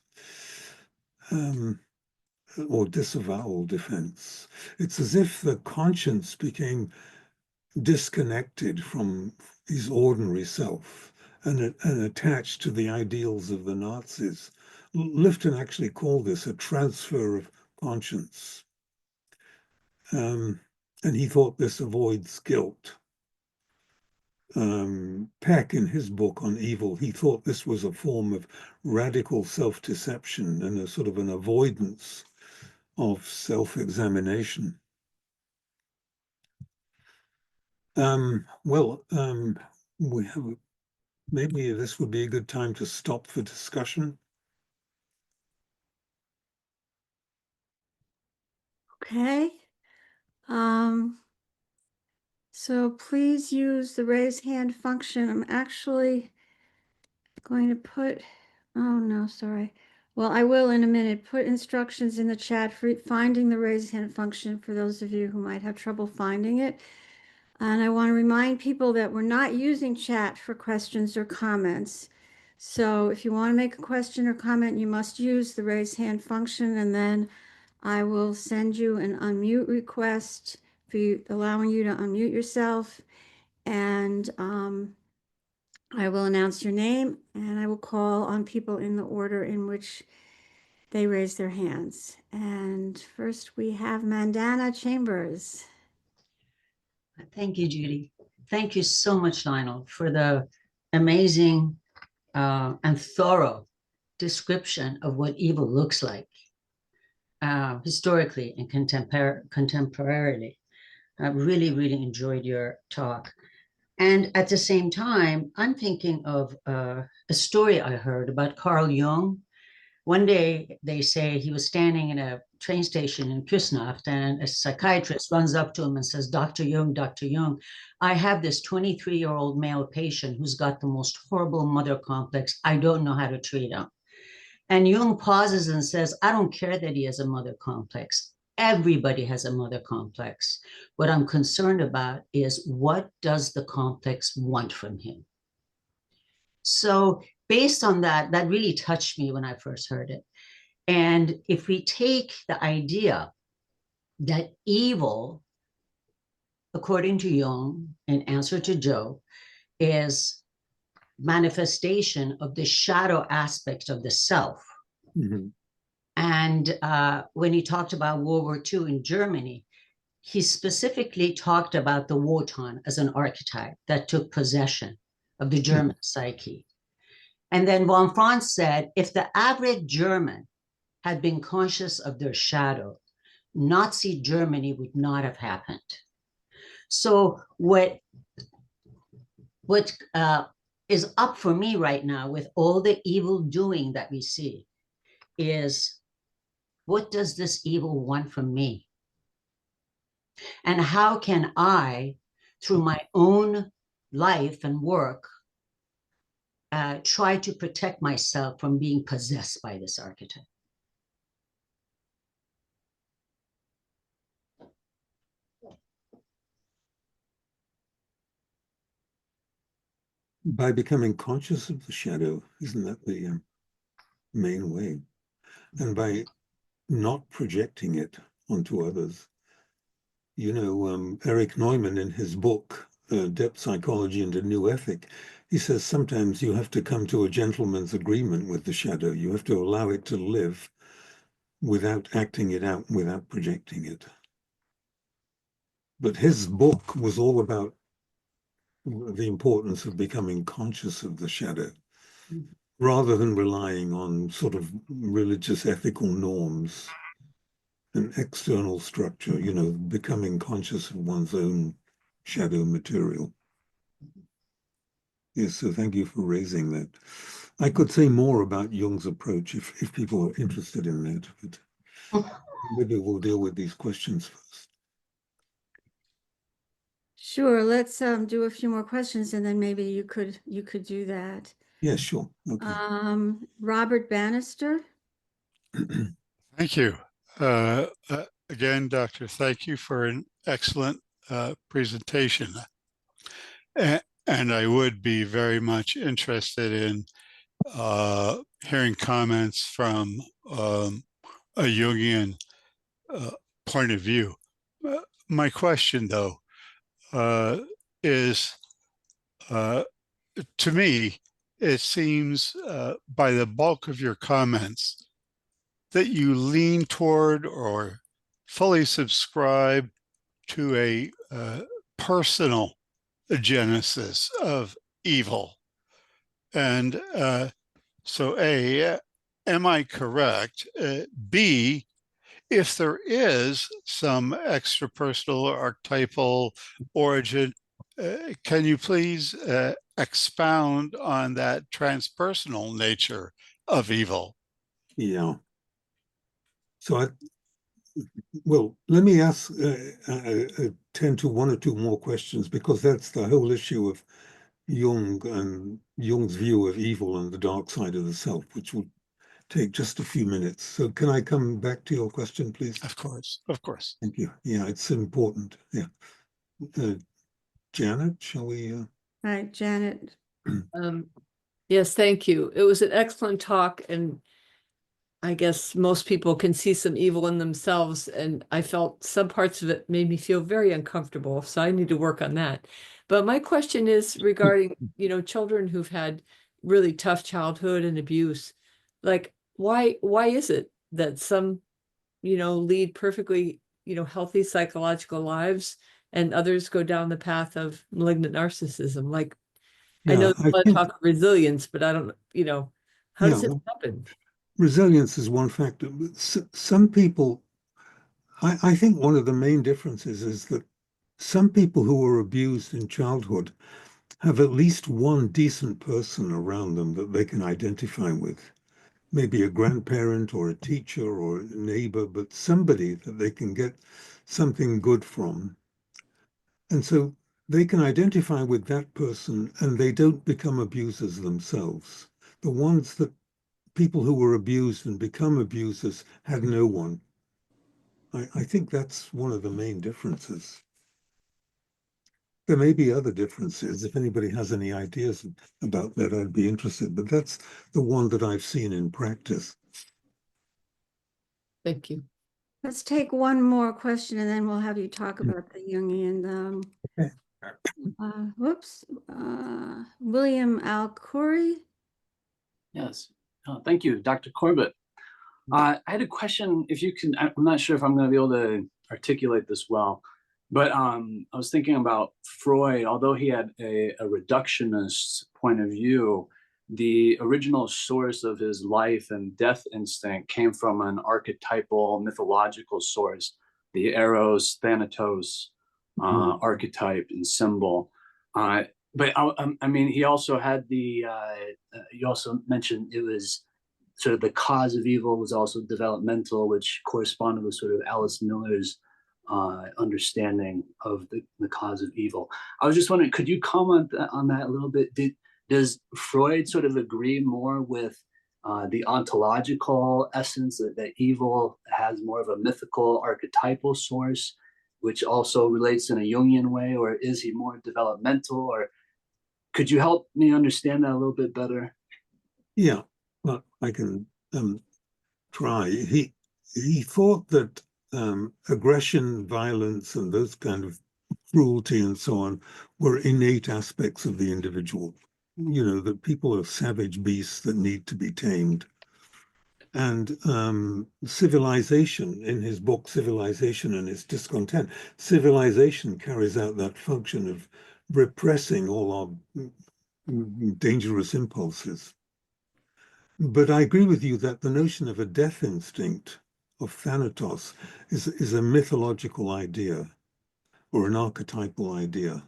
or disavowal defense. It's as if the conscience became disconnected from his ordinary self and attached to the ideals of the Nazis. Lifton actually called this a transfer of conscience. And he thought this avoids guilt. Peck, in his book on evil, he thought this was a form of radical self-deception and a sort of an avoidance of self-examination. We have maybe this would be a good time to stop for discussion. Okay. So please use the raise hand function. I'm actually going to put, oh no, sorry. Well, I will in a minute put instructions in the chat for finding the raise hand function for those of you who might have trouble finding it. And I want to remind people that we're not using chat for questions or comments. So if you want to make a question or comment, you must use the raise hand function, and then I will send you an unmute request for you, allowing you to unmute yourself. And I will announce your name, and I will call on people in the order in which they raise their hands. And first we have Mandana Chambers. Thank you, Judy. Thank you so much, Lionel, for the amazing and thorough description of what evil looks like historically and contemporarily. I really, really enjoyed your talk. And at the same time, I'm thinking of a story I heard about Carl Jung. One day, they say he was standing in a train station in Küsnacht, and a psychiatrist runs up to him and says, Dr. Jung, I have this 23-year-old male patient who's got the most horrible mother complex. I don't know how to treat him. And Jung pauses and says, I don't care that he has a mother complex. Everybody has a mother complex. What I'm concerned about is, what does the complex want from him? So based on that, that really touched me when I first heard it. And if we take the idea that evil, according to Jung, in answer to Joe, is manifestation of the shadow aspect of the self, Mm-hmm. And when he talked about World War II in Germany, he specifically talked about the Wotan as an archetype that took possession of the German psyche. And then von Franz said, if the average German had been conscious of their shadow, Nazi Germany would not have happened. So what is up for me right now with all the evil doing that we see is, what does this evil want from me? And how can I, through my own life and work, try to protect myself from being possessed by this archetype? By becoming conscious of the shadow, isn't that the main way? And by not projecting it onto others. You know, Eric Neumann, in his book, Depth Psychology and a New Ethic, he says sometimes you have to come to a gentleman's agreement with the shadow. You have to allow it to live without acting it out, without projecting it. But his book was all about the importance of becoming conscious of the shadow, rather than relying on sort of religious ethical norms and external structure, you know, becoming conscious of one's own shadow material. Yes, so thank you for raising that. I could say more about Jung's approach if people are interested in that, but maybe we'll deal with these questions first. Sure, let's do a few more questions and then maybe you could do that. Yeah, sure. Okay. Robert Bannister. Thank you. Again, Doctor, thank you for an excellent presentation. And I would be very much interested in hearing comments from a Jungian point of view. My question, though, is to me, it seems by the bulk of your comments that you lean toward or fully subscribe to a personal genesis of evil. And so A, am I correct? B, if there is some extrapersonal or archetypal origin, can you please expound on that transpersonal nature of evil? Yeah. So well, let me ask, tend to one or two more questions, because that's the whole issue of Jung and Jung's view of evil and the dark side of the self, which will take just a few minutes. So can I come back to your question, please? Of course, of course. Thank you. Yeah, it's important. Yeah. Janet, shall we? Hi, Janet. Yes, thank you. It was an excellent talk, and I guess most people can see some evil in themselves, and I felt some parts of it made me feel very uncomfortable, so I need to work on that. But my question is regarding, children who've had really tough childhood and abuse. Like, why is it that some, lead perfectly, healthy psychological lives and others go down the path of malignant narcissism? Like, I know there's a lot of talk of resilience, but I don't, how does it happen? Resilience is one factor. But some people, I think one of the main differences is that some people who were abused in childhood have at least one decent person around them that they can identify with. Maybe a grandparent or a teacher or a neighbor, but somebody that they can get something good from. And so they can identify with that person and they don't become abusers themselves. The ones that people who were abused and become abusers had no one. I think that's one of the main differences. There may be other differences. If anybody has any ideas about that, I'd be interested. But that's the one that I've seen in practice. Thank you. Let's take one more question and then we'll have you talk about the Jungian. Okay. William Alcoury. Yes, thank you, Dr. Corbett. I had a question. If you can, I'm not sure if I'm going to be able to articulate this well, but I was thinking about Freud. Although he had a reductionist point of view, the original source of his life and death instinct came from an archetypal mythological source, the Eros Thanatos archetype and symbol. But I mean, he also had the. You also mentioned it was sort of the cause of evil was also developmental, which corresponded with sort of Alice Miller's understanding of the cause of evil. I was just wondering, could you comment on that a little bit? Does Freud sort of agree more with the ontological essence that evil has more of a mythical archetypal source, which also relates in a Jungian way, or is he more developmental? Or could you help me understand that a little bit better? Yeah, well, I can try. He thought that aggression, violence, and those kind of cruelty and so on were innate aspects of the individual. You know, that people are savage beasts that need to be tamed. And civilization, in his book Civilization and Its Discontent, civilization carries out that function of repressing all our dangerous impulses. But I agree with you that the notion of a death instinct of Thanatos is a mythological idea or an archetypal idea.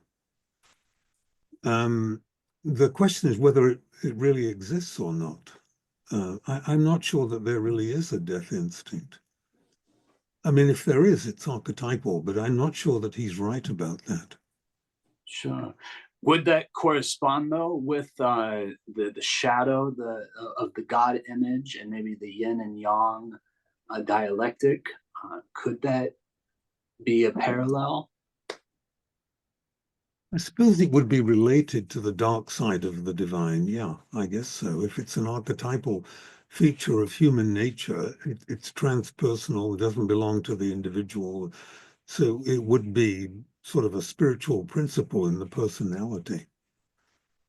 The question is whether it really exists or not. I'm not sure that there really is a death instinct. I mean, if there is, it's archetypal, but I'm not sure that he's right about that. Sure. Would that correspond though with the shadow of the God image and maybe the yin and yang dialectic? Could that be a parallel? I suppose it would be related to the dark side of the divine. Yeah, I guess so. If it's an archetypal feature of human nature, it's transpersonal, it doesn't belong to the individual. So it would be sort of a spiritual principle in the personality.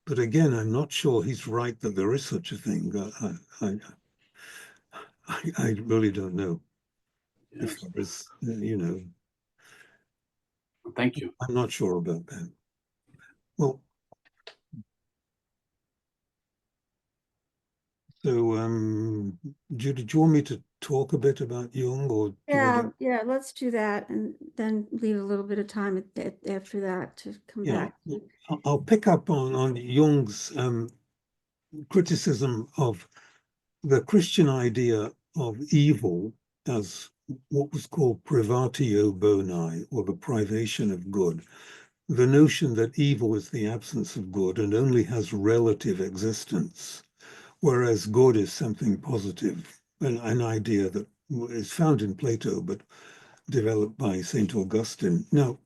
But again, I'm not sure he's right that there is such a thing. I really don't know if there is, you know. Thank you. I'm not sure about that. Well, so Judy, do you want me to talk a bit about Jung, or do you want to... Yeah, let's do that, and then leave a little bit of time after that to come back. I'll pick up on Jung's criticism of the Christian idea of evil as what was called privatio boni, or the privation of good. The notion that evil is the absence of good and only has relative existence, whereas good is something positive, an idea that is found in Plato, but developed by St. Augustine. Now,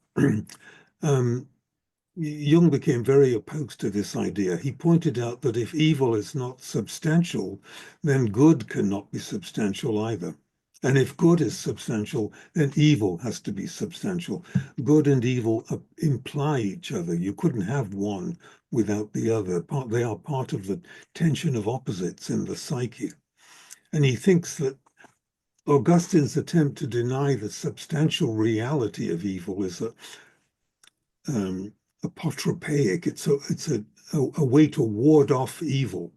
Jung became very opposed to this idea. He pointed out that if evil is not substantial, then good cannot be substantial either. And if good is substantial, then evil has to be substantial. Good and evil imply each other. You couldn't have one without the other. They are part of the tension of opposites in the psyche. And he thinks that Augustine's attempt to deny the substantial reality of evil is apotropaic. It's a way to ward off evil.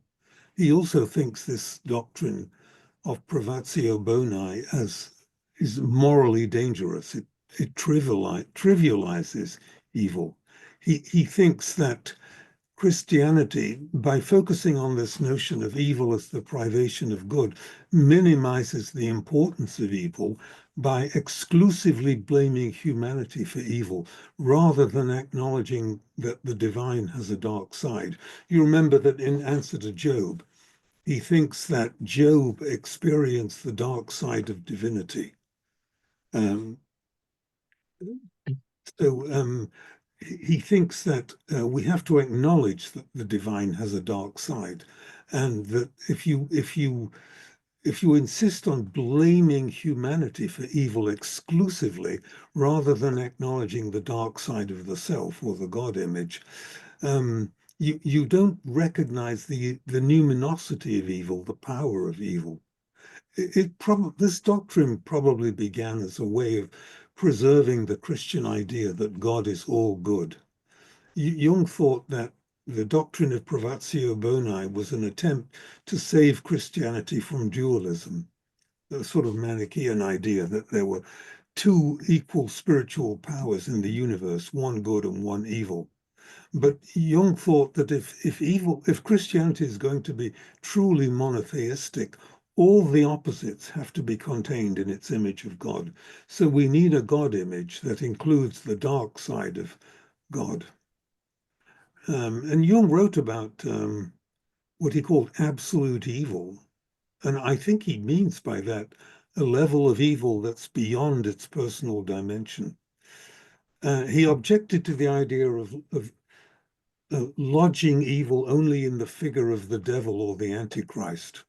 He also thinks this doctrine of privatio boni is morally dangerous. It trivializes evil. He thinks that Christianity, by focusing on this notion of evil as the privation of good, minimizes the importance of evil by exclusively blaming humanity for evil, rather than acknowledging that the divine has a dark side. You remember that in answer to Job, he thinks that Job experienced the dark side of divinity. He thinks that we have to acknowledge that the divine has a dark side, and that if you insist on blaming humanity for evil exclusively, rather than acknowledging the dark side of the self or the God image, you don't recognize the numinosity of evil, the power of evil. This doctrine probably began as a way of preserving the Christian idea that God is all good. Jung thought that the doctrine of privatio boni was an attempt to save Christianity from dualism, a sort of Manichaean idea that there were two equal spiritual powers in the universe, one good and one evil. But Jung thought that if Christianity is going to be truly monotheistic, all the opposites have to be contained in its image of God. So we need a God image that includes the dark side of God. And Jung wrote about what he called absolute evil. And I think he means by that a level of evil that's beyond its personal dimension. He objected to the idea of lodging evil only in the figure of the devil or the Antichrist,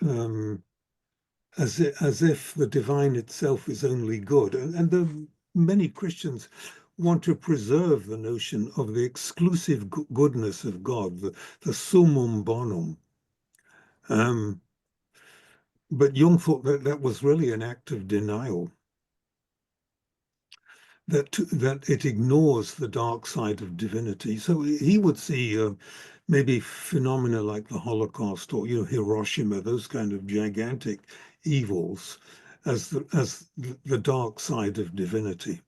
as if the divine itself is only good. And many Christians want to preserve the notion of the exclusive goodness of God, the summum bonum. But Jung thought that that was really an act of denial, that it ignores the dark side of divinity. So he would see maybe phenomena like the Holocaust or Hiroshima, those kind of gigantic evils, as the dark side of divinity.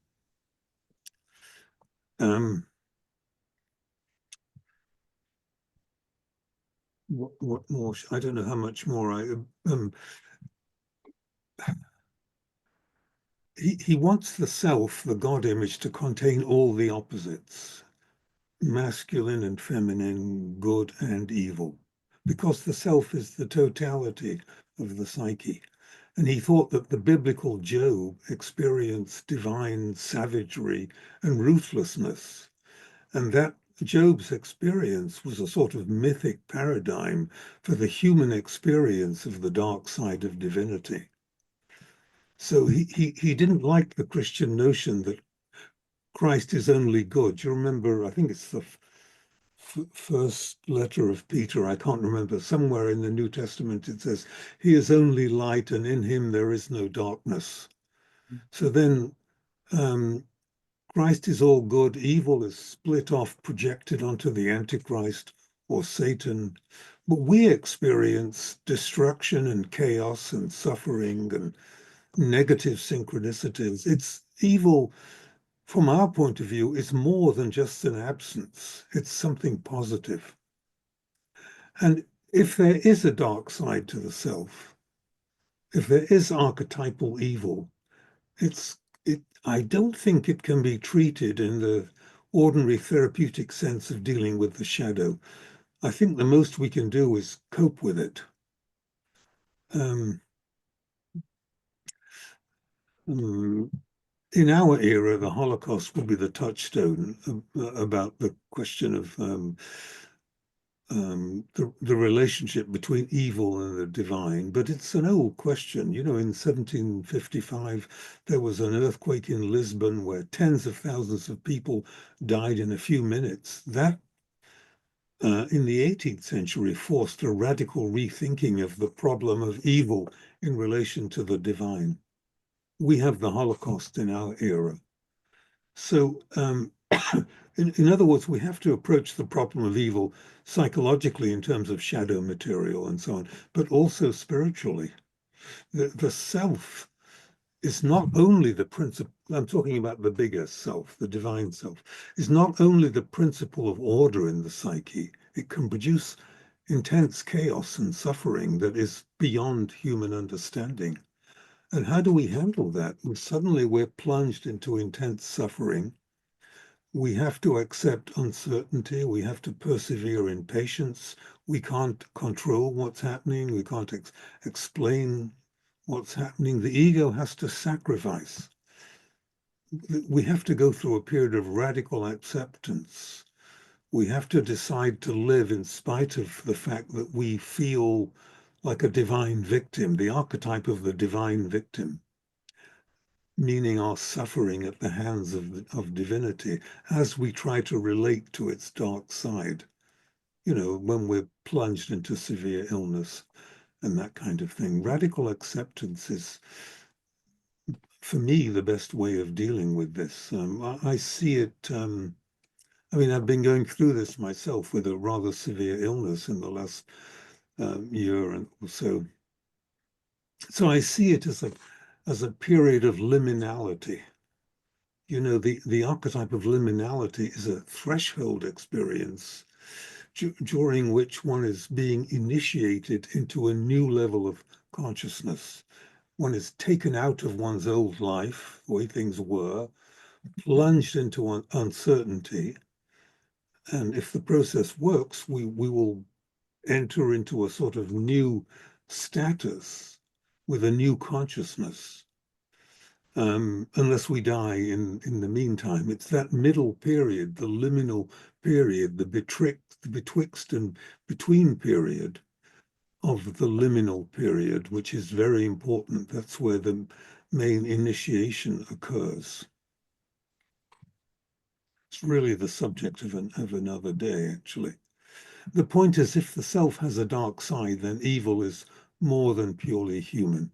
What more? I don't know how much more he wants the self, the God image, to contain all the opposites, masculine and feminine, good and evil, because the self is the totality of the psyche. And he thought that the biblical Job experienced divine savagery and ruthlessness, and that Job's experience was a sort of mythic paradigm for the human experience of the dark side of divinity. So he didn't like the Christian notion that Christ is only good. You remember, I think it's the first letter of Peter, I can't remember, somewhere in the New Testament it says, he is only light and in him there is no darkness. So then Christ is all good, evil is split off, projected onto the Antichrist or Satan. But we experience destruction and chaos and suffering and negative synchronicities. It's evil. From our point of view, is more than just an absence. It's something positive. And if there is a dark side to the self, if there is archetypal evil, I don't think it can be treated in the ordinary therapeutic sense of dealing with the shadow. I think the most we can do is cope with it. In our era, the Holocaust will be the touchstone about the question of the relationship between evil and the divine. But it's an old question. In 1755, there was an earthquake in Lisbon where tens of thousands of people died in a few minutes. That, in the 18th century, forced a radical rethinking of the problem of evil in relation to the divine. We have the Holocaust in our era. So in other words, we have to approach the problem of evil psychologically in terms of shadow material and so on, but also spiritually. The self is not only the principle, I'm talking about the bigger self, the divine self, is not only the principle of order in the psyche, it can produce intense chaos and suffering that is beyond human understanding. And how do we handle that? Well, suddenly we're plunged into intense suffering. We have to accept uncertainty. We have to persevere in patience. We can't control what's happening. We can't explain what's happening. The ego has to sacrifice. We have to go through a period of radical acceptance. We have to decide to live in spite of the fact that we feel like a divine victim, the archetype of the divine victim, meaning our suffering at the hands of divinity as we try to relate to its dark side, when we're plunged into severe illness and that kind of thing. Radical acceptance is, for me, the best way of dealing with this. I see it, I mean, I've been going through this myself with a rather severe illness in the last year and so. So I see it as a period of liminality. You know, the archetype of liminality is a threshold experience during which one is being initiated into a new level of consciousness. One is taken out of one's old life, the way things were, plunged into uncertainty. And if the process works, we will enter into a sort of new status with a new consciousness. Unless we die in the meantime. It's that middle period, the liminal period, the betwixt and between period of the liminal period, which is very important. That's where the main initiation occurs. It's really the subject of another day, actually. The point is, if the self has a dark side, then evil is more than purely human.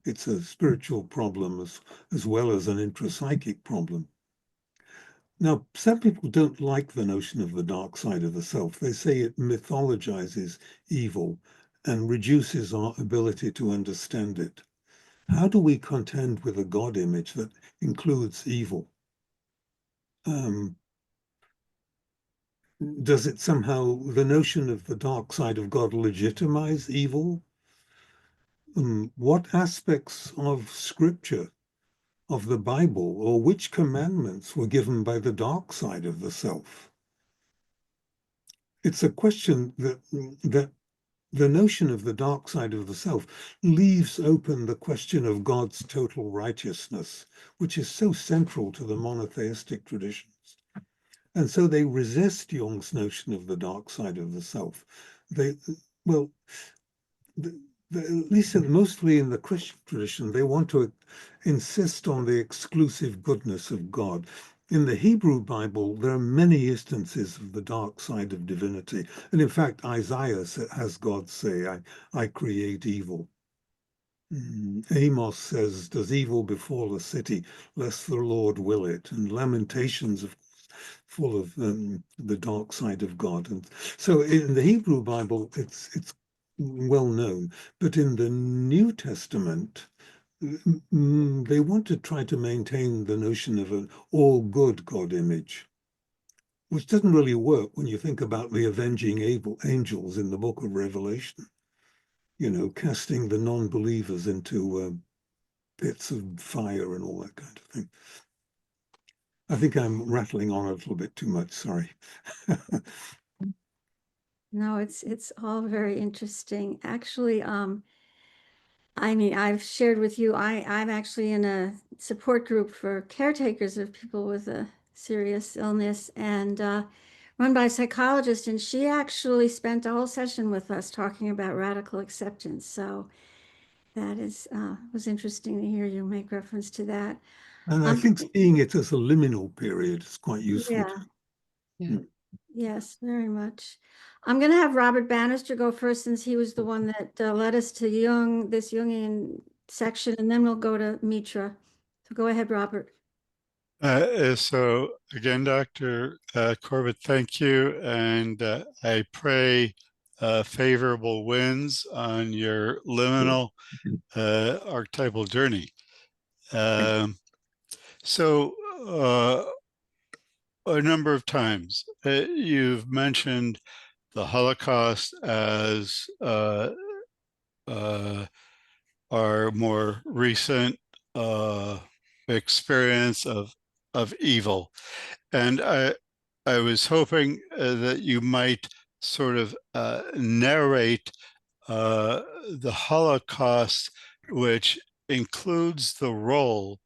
It's a spiritual problem as well as an intrapsychic problem. Now, some people don't like the notion of the dark side of the self. They say it mythologizes evil and reduces our ability to understand it. How do we contend with a God image that includes evil? Does it somehow, the notion of the dark side of God, legitimize evil? What aspects of scripture, of the Bible, or which commandments were given by the dark side of the self? It's a question that the notion of the dark side of the self leaves open the question of God's total righteousness, which is so central to the monotheistic traditions. And so they resist Jung's notion of the dark side of the self. At least mostly in the Christian tradition, they want to insist on the exclusive goodness of God. In the Hebrew Bible, there are many instances of the dark side of divinity. And in fact, Isaiah has God say, I create evil. Amos says, does evil befall a city, lest the Lord will it? And Lamentations, of course, full of the dark side of God. And so in the Hebrew Bible, it's well known. But in the New Testament, they want to try to maintain the notion of an all good God image, which doesn't really work when you think about the avenging angels in the book of Revelation, you know, casting the non-believers into pits of fire and all that kind of thing. I think I'm rattling on a little bit too much, sorry. No, it's all very interesting. Actually, I mean, I've shared with you, I'm actually in a support group for caretakers of people with a serious illness and run by a psychologist. And she actually spent a whole session with us talking about radical acceptance. So that was interesting to hear you make reference to that. And I think seeing it as a liminal period is quite useful. Yeah. Yeah. Yes, very much. I'm going to have Robert Bannister go first since he was the one that led us to Jung, this Jungian section, and then we'll go to Mitra. So go ahead, Robert. So again, Dr. Corbett, thank you. And I pray favorable winds on your liminal archetypal journey. So a number of times you've mentioned the Holocaust as our more recent experience of evil, and I was hoping that you might sort of narrate the Holocaust, which includes the role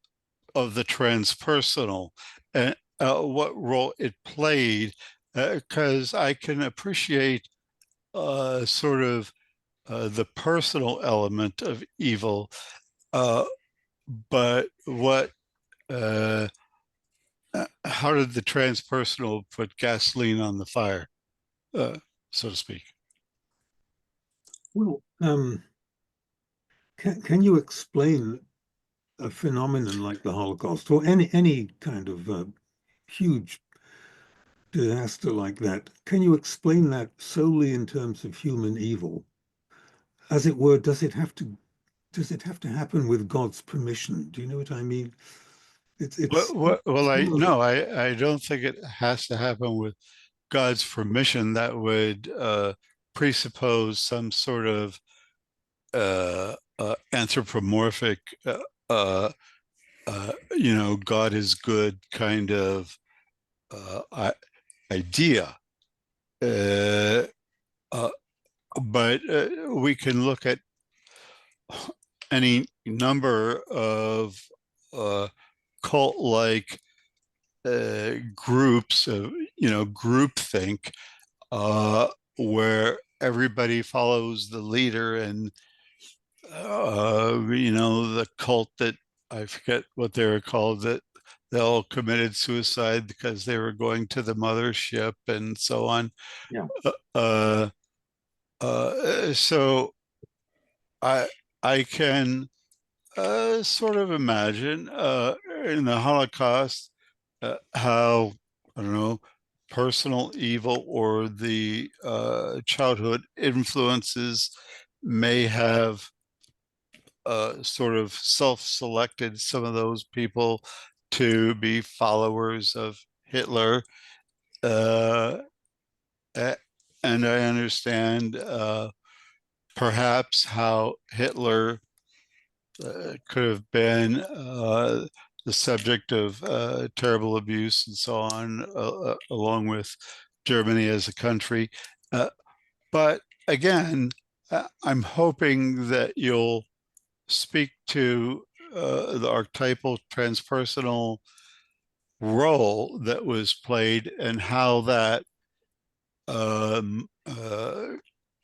of the transpersonal and what role it played, because I can appreciate sort of the personal element of evil, but what how did the transpersonal put gasoline on the fire, so to speak? Well, can you explain a phenomenon like the Holocaust or any kind of huge disaster like that? Can you explain that solely in terms of human evil? As it were, does it have to happen with God's permission? Do you know what I mean? It's Well, I some of no, I don't think it has to happen with God's permission. That would presuppose some sort of anthropomorphic, God is good kind of idea. But we can look at any number of cult-like groups of, groupthink, where everybody follows the leader, and the cult that I forget what they were called, that they all committed suicide because they were going to the mothership and so on. Yeah. So I can sort of imagine in the Holocaust how, I don't know, personal evil or the childhood influences may have sort of self-selected some of those people to be followers of Hitler. And I understand perhaps how Hitler could have been the subject of terrible abuse and so on, along with Germany as a country. But again, I'm hoping that you'll speak to the archetypal transpersonal role that was played and how that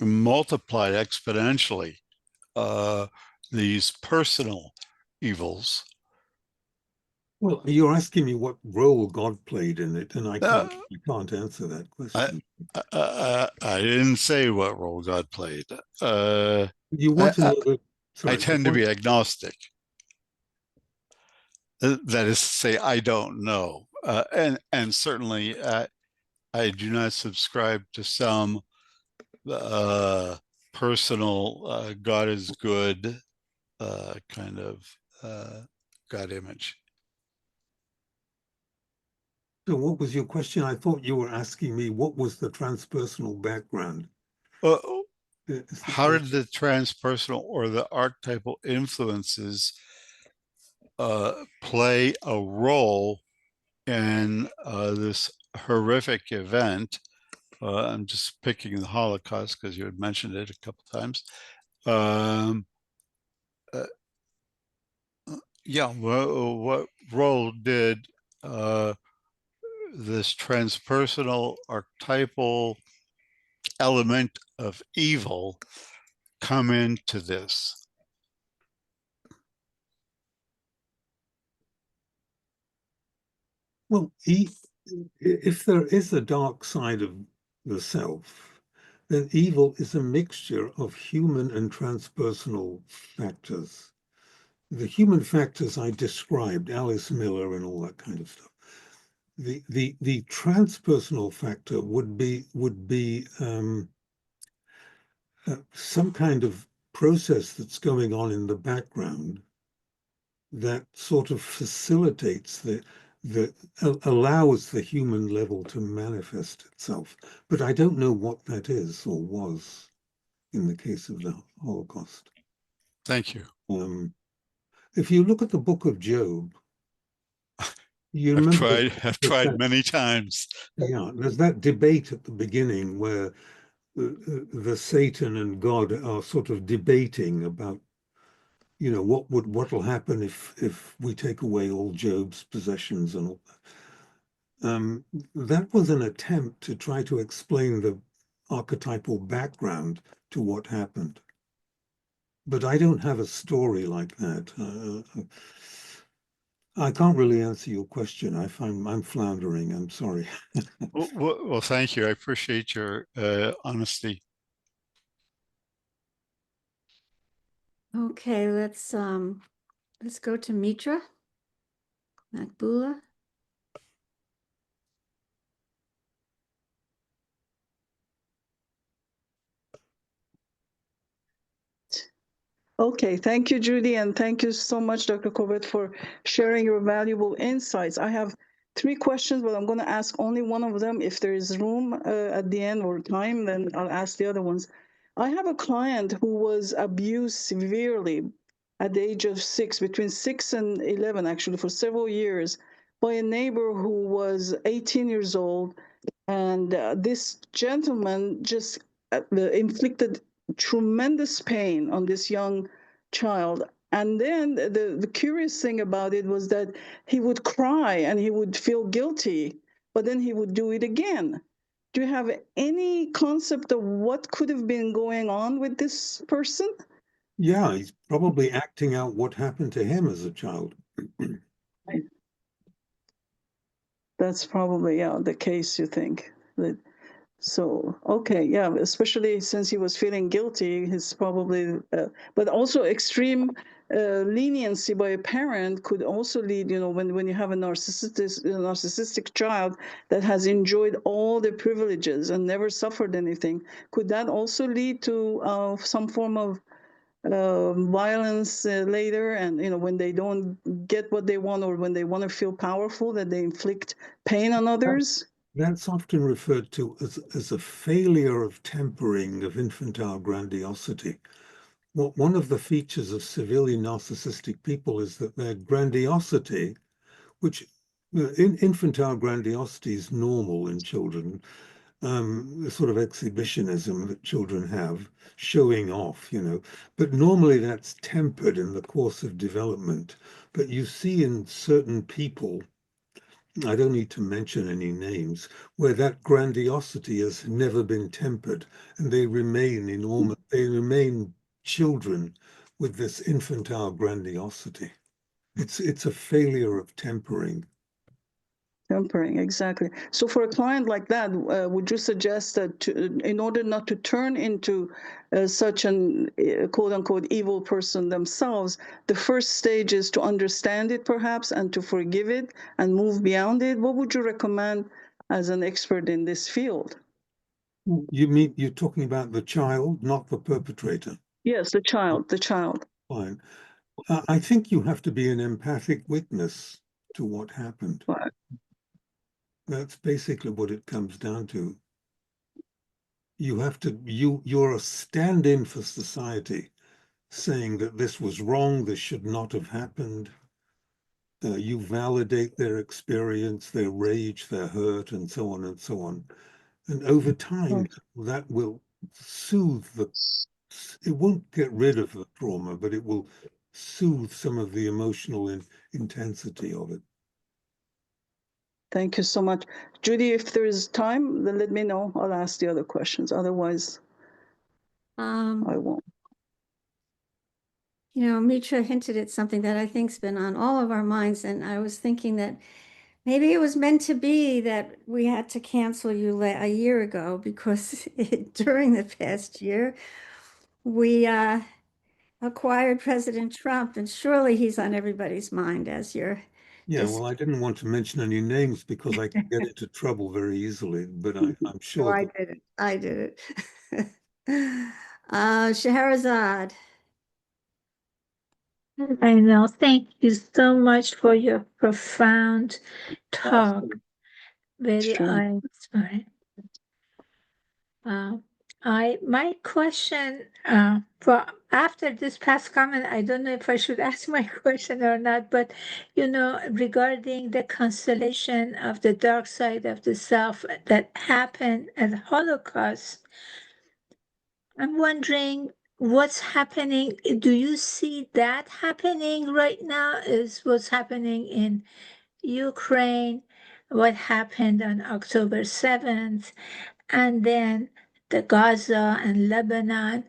multiplied exponentially these personal evils. Well, you're asking me what role God played in it, and I can't answer that question. I didn't say what role God played. You want to know I tend to be agnostic. That is to say, I don't know, and certainly I do not subscribe to some personal God is good kind of God image. So what was your question? I thought you were asking me what was the transpersonal background. How did the transpersonal or the archetypal influences play a role in this horrific event? I'm just picking the Holocaust because you had mentioned it a couple times. What role did this transpersonal archetypal element of evil come into this? Well, if there is a dark side of the self, then evil is a mixture of human and transpersonal factors. The human factors I described, Alice Miller and all that kind of stuff. The transpersonal factor would be some kind of process that's going on in the background that sort of facilitates allows the human level to manifest itself. But I don't know what that is or was in the case of the Holocaust. Thank you. If you look at the book of Job, you remember I've tried many times. Yeah, there's that debate at the beginning where the Satan and God are sort of debating about, what'll happen if we take away all Job's possessions and all that. That was an attempt to try to explain the archetypal background to what happened. But I don't have a story like that. I can't really answer your question. I'm floundering. I'm sorry. Well, thank you. I appreciate your honesty. Okay, let's go to Mitra Makbula. Okay, thank you, Judy, and thank you so much, Dr. Corbett, for sharing your valuable insights. I have 3 questions, but I'm going to ask only one of them. If there is room at the end or time, then I'll ask the other ones. I have a client who was abused severely at the age of 6, between 6 and 11, actually, for several years, by a neighbor who was 18 years old. And this gentleman just inflicted tremendous pain on this young child. And then the curious thing about it was that he would cry and he would feel guilty, but then he would do it again. Do you have any concept of what could have been going on with this person? Yeah, he's probably acting out what happened to him as a child. That's probably, yeah, the case, you think. So, okay, yeah, especially since he was feeling guilty, he's probably, but also extreme leniency by a parent could also lead, when you have a narcissistic child that has enjoyed all the privileges and never suffered anything, could that also lead to some form of violence later? And, when they don't get what they want or when they want to feel powerful, that they inflict pain on others? That's often referred to as a failure of tempering of infantile grandiosity. Well, one of the features of severely narcissistic people is that their grandiosity, which infantile grandiosity is normal in children, the sort of exhibitionism that children have, showing off, but normally that's tempered in the course of development. But you see in certain people, I don't need to mention any names, where that grandiosity has never been tempered, and they remain enormous. They remain children with this infantile grandiosity. It's a failure of tempering. Tempering, exactly. So for a client like that, would you suggest that in order not to turn into such an quote unquote evil person themselves, the first stage is to understand it perhaps and to forgive it and move beyond it? What would you recommend as an expert in this field? You mean you're talking about the child, not the perpetrator? Yes, the child. Fine. I think you have to be an empathic witness to what happened. Right. That's basically what it comes down to. You have to, you're a stand-in for society, saying that this was wrong, this should not have happened. You validate their experience, their rage, their hurt, and so on and so on. And over time, that will soothe it won't get rid of the trauma, but it will soothe some of the emotional intensity of it. Thank you so much. Judy, if there is time, then let me know. I'll ask the other questions. Otherwise, I won't. Mitra hinted at something that I think's been on all of our minds, and I was thinking that maybe it was meant to be that we had to cancel you a year ago because during the past year, we acquired President Trump, and surely he's on everybody's mind as you're Yeah, just. well, I didn't want to mention any names because I can get into trouble very easily, but I'm So sure I that did it. I did it. Scheherazade. I know. Thank you so much for your profound talk. Very Sure. inspiring. My question for after this past comment, I don't know if I should ask my question or not, but regarding the constellation of the dark side of the self that happened at the Holocaust, I'm wondering what's happening. Do you see that happening right now? Is what's happening in Ukraine, what happened on October 7th, and then the Gaza and Lebanon.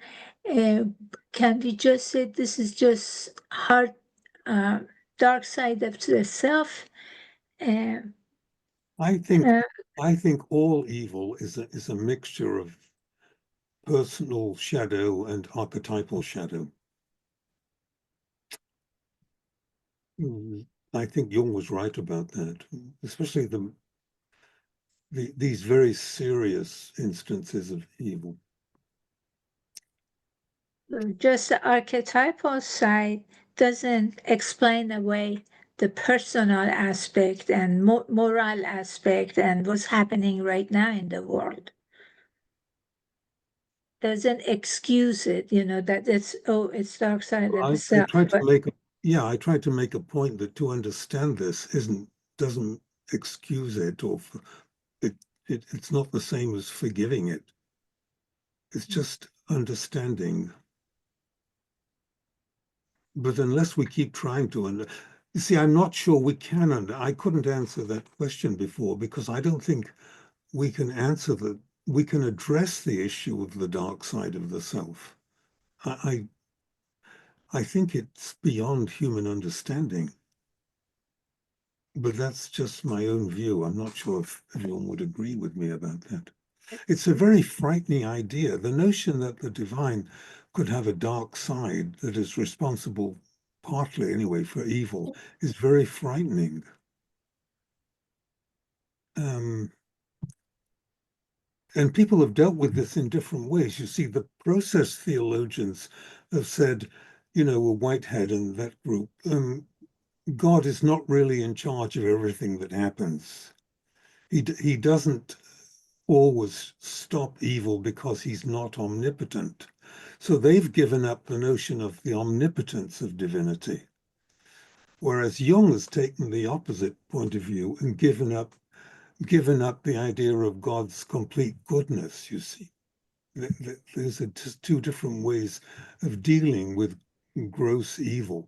Can we just say this is just hard, dark side of the self? I think all evil is a mixture of personal shadow and archetypal shadow. I think Jung was right about that, especially these very serious instances of evil. Just the archetypal side doesn't explain away the personal aspect and moral aspect and what's happening right now in the world. Doesn't excuse it, that it's dark side of the I self. tried to make I tried to make a point that to understand this doesn't excuse it, or it's not the same as forgiving it. It's just understanding. But unless we keep trying to, you see, I'm not sure we can. I couldn't answer that question before because I don't think we can answer that. We can address the issue of the dark side of the self. I think it's beyond human understanding. But that's just my own view. I'm not sure if everyone would agree with me about that. It's a very frightening idea. The notion that the divine could have a dark side that is responsible, partly anyway, for evil is very frightening. And people have dealt with this in different ways. You see, the process theologians have said, Whitehead and that group, God is not really in charge of everything that happens. He doesn't always stop evil because he's not omnipotent. So they've given up the notion of the omnipotence of divinity. Whereas Jung has taken the opposite point of view and given up the idea of God's complete goodness, you see. Those are just two different ways of dealing with gross evil.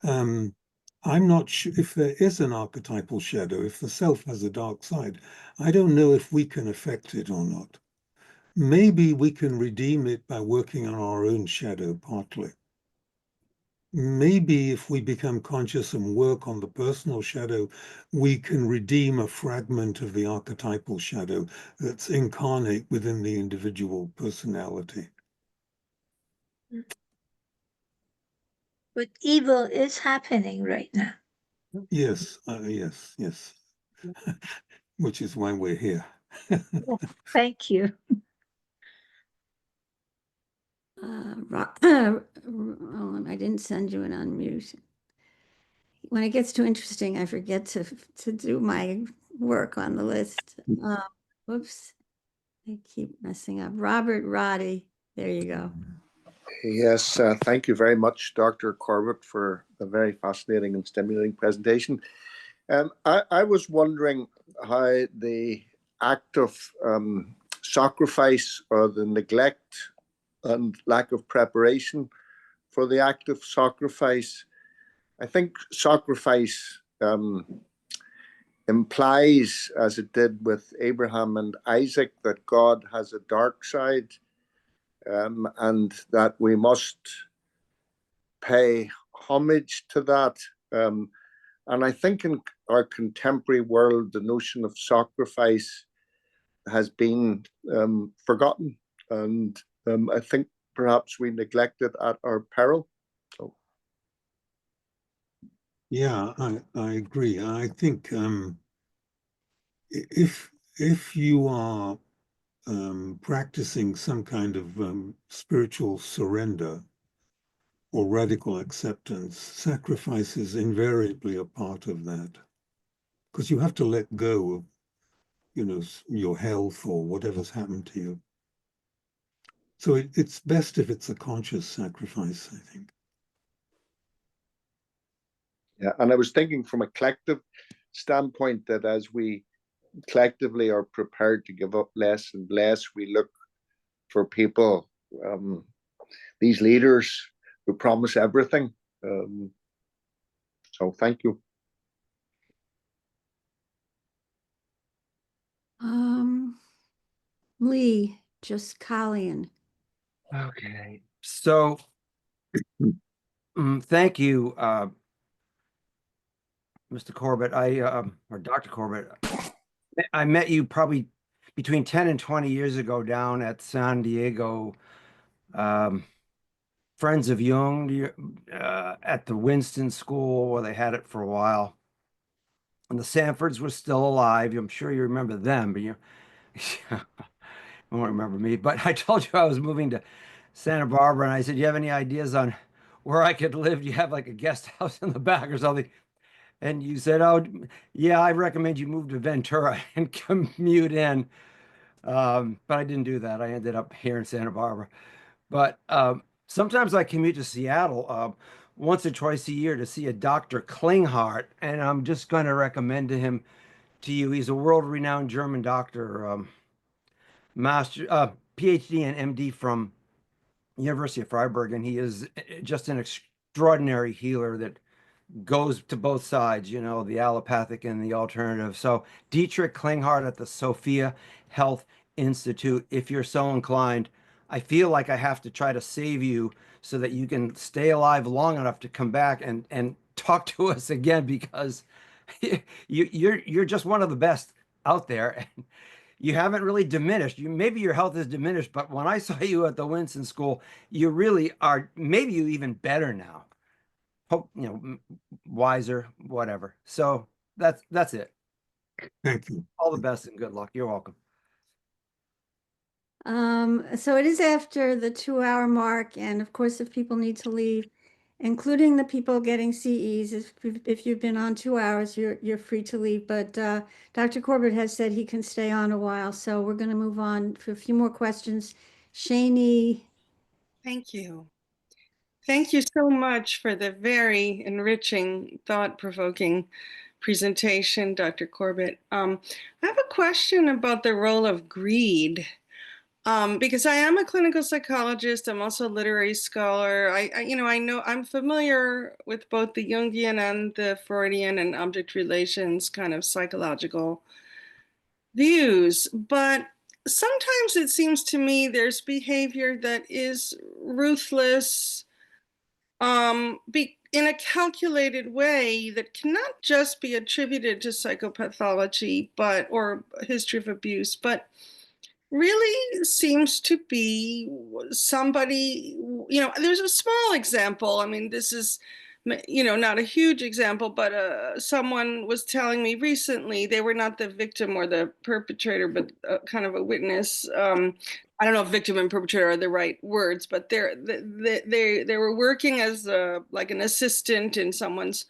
I'm not sure if there is an archetypal shadow, if the self has a dark side. I don't know if we can affect it or not. Maybe we can redeem it by working on our own shadow partly. Maybe if we become conscious and work on the personal shadow, we can redeem a fragment of the archetypal shadow that's incarnate within the individual personality. But evil is happening right now. Yes, yes. Which is why we're here. Thank you. I didn't send you an unmute. When it gets too interesting, I forget to do my work on the list. Whoops, I keep messing up. Robert Roddy, there you go. Yes, thank you very much, Dr. Corbett, for a very fascinating and stimulating presentation. I was wondering how the act of sacrifice or the neglect and lack of preparation for the act of sacrifice, I think sacrifice implies, as it did with Abraham and Isaac, that God has a dark side, and that we must pay homage to that. And I think in our contemporary world, the notion of sacrifice has been forgotten. And I think perhaps we neglect it at our peril. So. Yeah, I agree. I think if you are practicing some kind of spiritual surrender or radical acceptance, sacrifice is invariably a part of that, because you have to let go of, your health or whatever's happened to you. So it's best if it's a conscious sacrifice, I think. Yeah, and I was thinking from a collective standpoint that as we collectively are prepared to give up less and less, we look for people, these leaders who promise everything. So thank you. Lee, just Colleen. Okay, so thank you, Mr. Corbett. Or Dr. Corbett. I met you probably between 10 and 20 years ago down at San Diego friends of Jung at the Winston School, where they had it for a while. And the Sanfords were still alive. I'm sure you remember them, but you won't remember me. But I told you I was moving to Santa Barbara, and I said, "You have any ideas on where I could live? Do you have like a guest house in the back or something?" And you said, "Oh, yeah, I recommend you move to Ventura and commute in." But I didn't do that. I ended up here in Santa Barbara. But sometimes I commute to Seattle once or twice a year to see a Dr. Klinghardt, and I'm just going to recommend him to you. He's a world-renowned German doctor, master, PhD and MD from University of Freiburg, and he is just an extraordinary healer that goes to both sides, you know, the allopathic and the alternative. So Dietrich Klinghardt at the Sophia Health Institute, if you're so inclined. I feel like I have to try to save you so that you can stay alive long enough to come back and talk to us again, because you're just one of the best out there. And you haven't really diminished. Maybe your health is diminished, but when I saw you at the Winston School, you really are. Maybe you even better now. Hope, you know, wiser, whatever. So that's it. Thank you. All the best and good luck. You're welcome. So it is after the 2-hour mark, and of course, if people need to leave, including the people getting CEs, if you've been on 2 hours, you're free to leave. But Dr. Corbett has said he can stay on a while, so we're going to move on for a few more questions. Shani. Thank you. Thank you so much for the very enriching, thought-provoking presentation, Dr. Corbett. I have a question about the role of greed. Because I am a clinical psychologist, I'm also a literary scholar. I know I'm familiar with both the Jungian and the Freudian and object relations kind of psychological views, but sometimes it seems to me there's behavior that is ruthless, in a calculated way that cannot just be attributed to psychopathology, or a history of abuse, but really seems to be somebody, there's a small example. I mean, this is, not a huge example, but someone was telling me recently, they were not the victim or the perpetrator, but kind of a witness. I don't know if victim and perpetrator are the right words, but they were working as like an assistant in someone's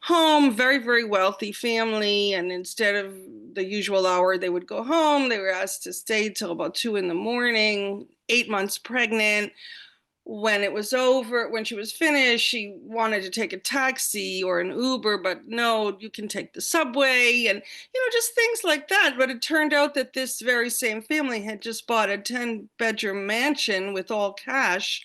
home, very, very wealthy family. And instead of the usual hour, they would go home. They were asked to stay till about 2 a.m, 8 months pregnant. When it was over, when she was finished, she wanted to take a taxi or an Uber, but no, you can take the subway, and, just things like that. But it turned out that this very same family had just bought a 10-bedroom mansion with all cash.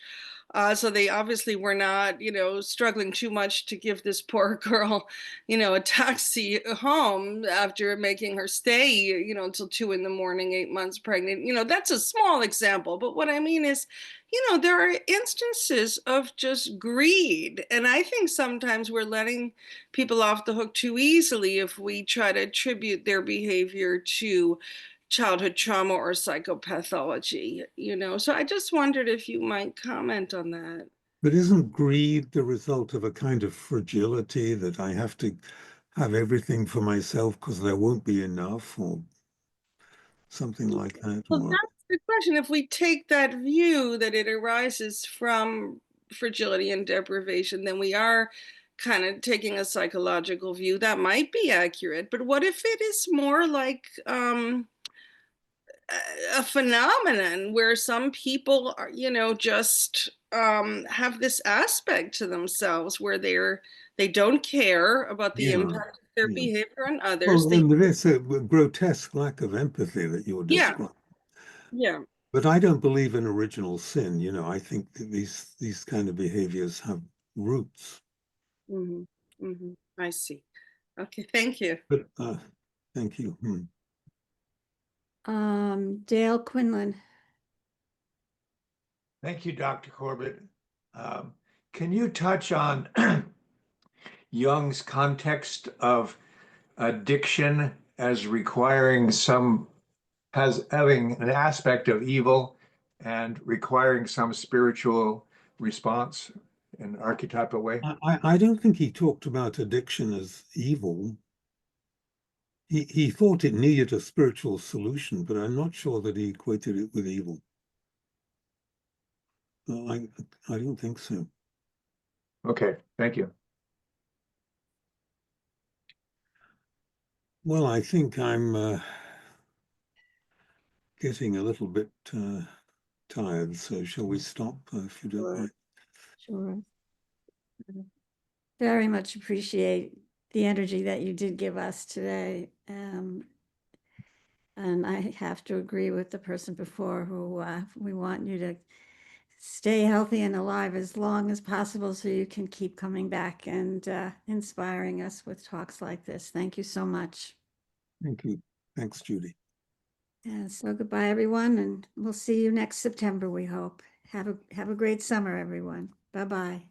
So they obviously were not, struggling too much to give this poor girl, a taxi home after making her stay, until 2 a.m, 8 months pregnant. That's a small example. But what I mean is, there are instances of just greed. And I think sometimes we're letting people off the hook too easily if we try to attribute their behavior to childhood trauma or psychopathology, So I just wondered if you might comment on that. But isn't greed the result of a kind of fragility that I have to have everything for myself because there won't be enough, or something like that? Well, that's the question. If we take that view that it arises from fragility and deprivation, then we are kind of taking a psychological view. That might be accurate. But what if it is more like a phenomenon where some people are, just have this aspect to themselves where they don't care about the impact of their behavior on others. Well, and there is a grotesque lack of empathy that you're describing. Yeah. But I don't believe in original sin. I think that these kind of behaviors have roots. Mm-hmm. Mm-hmm. I see. Okay, thank you. But thank you. Dale Quinlan. Thank you, Dr. Corbett. Can you touch on Jung's context of addiction as requiring having an aspect of evil and requiring some spiritual response in an archetypal way? I don't think he talked about addiction as evil. He thought it needed a spiritual solution, but I'm not sure that he equated it with evil. I don't think so. Okay, thank you. Well, I think I'm getting a little bit tired, so shall we stop if you don't Sure. mind? Sure. Very much appreciate the energy that you did give us today. And I have to agree with the person before who we want you to stay healthy and alive as long as possible so you can keep coming back and inspiring us with talks like this. Thank you so much. Thank you. Thanks, Judy. And so goodbye, everyone, and we'll see you next September, we hope. Have a great summer, everyone. Bye-bye.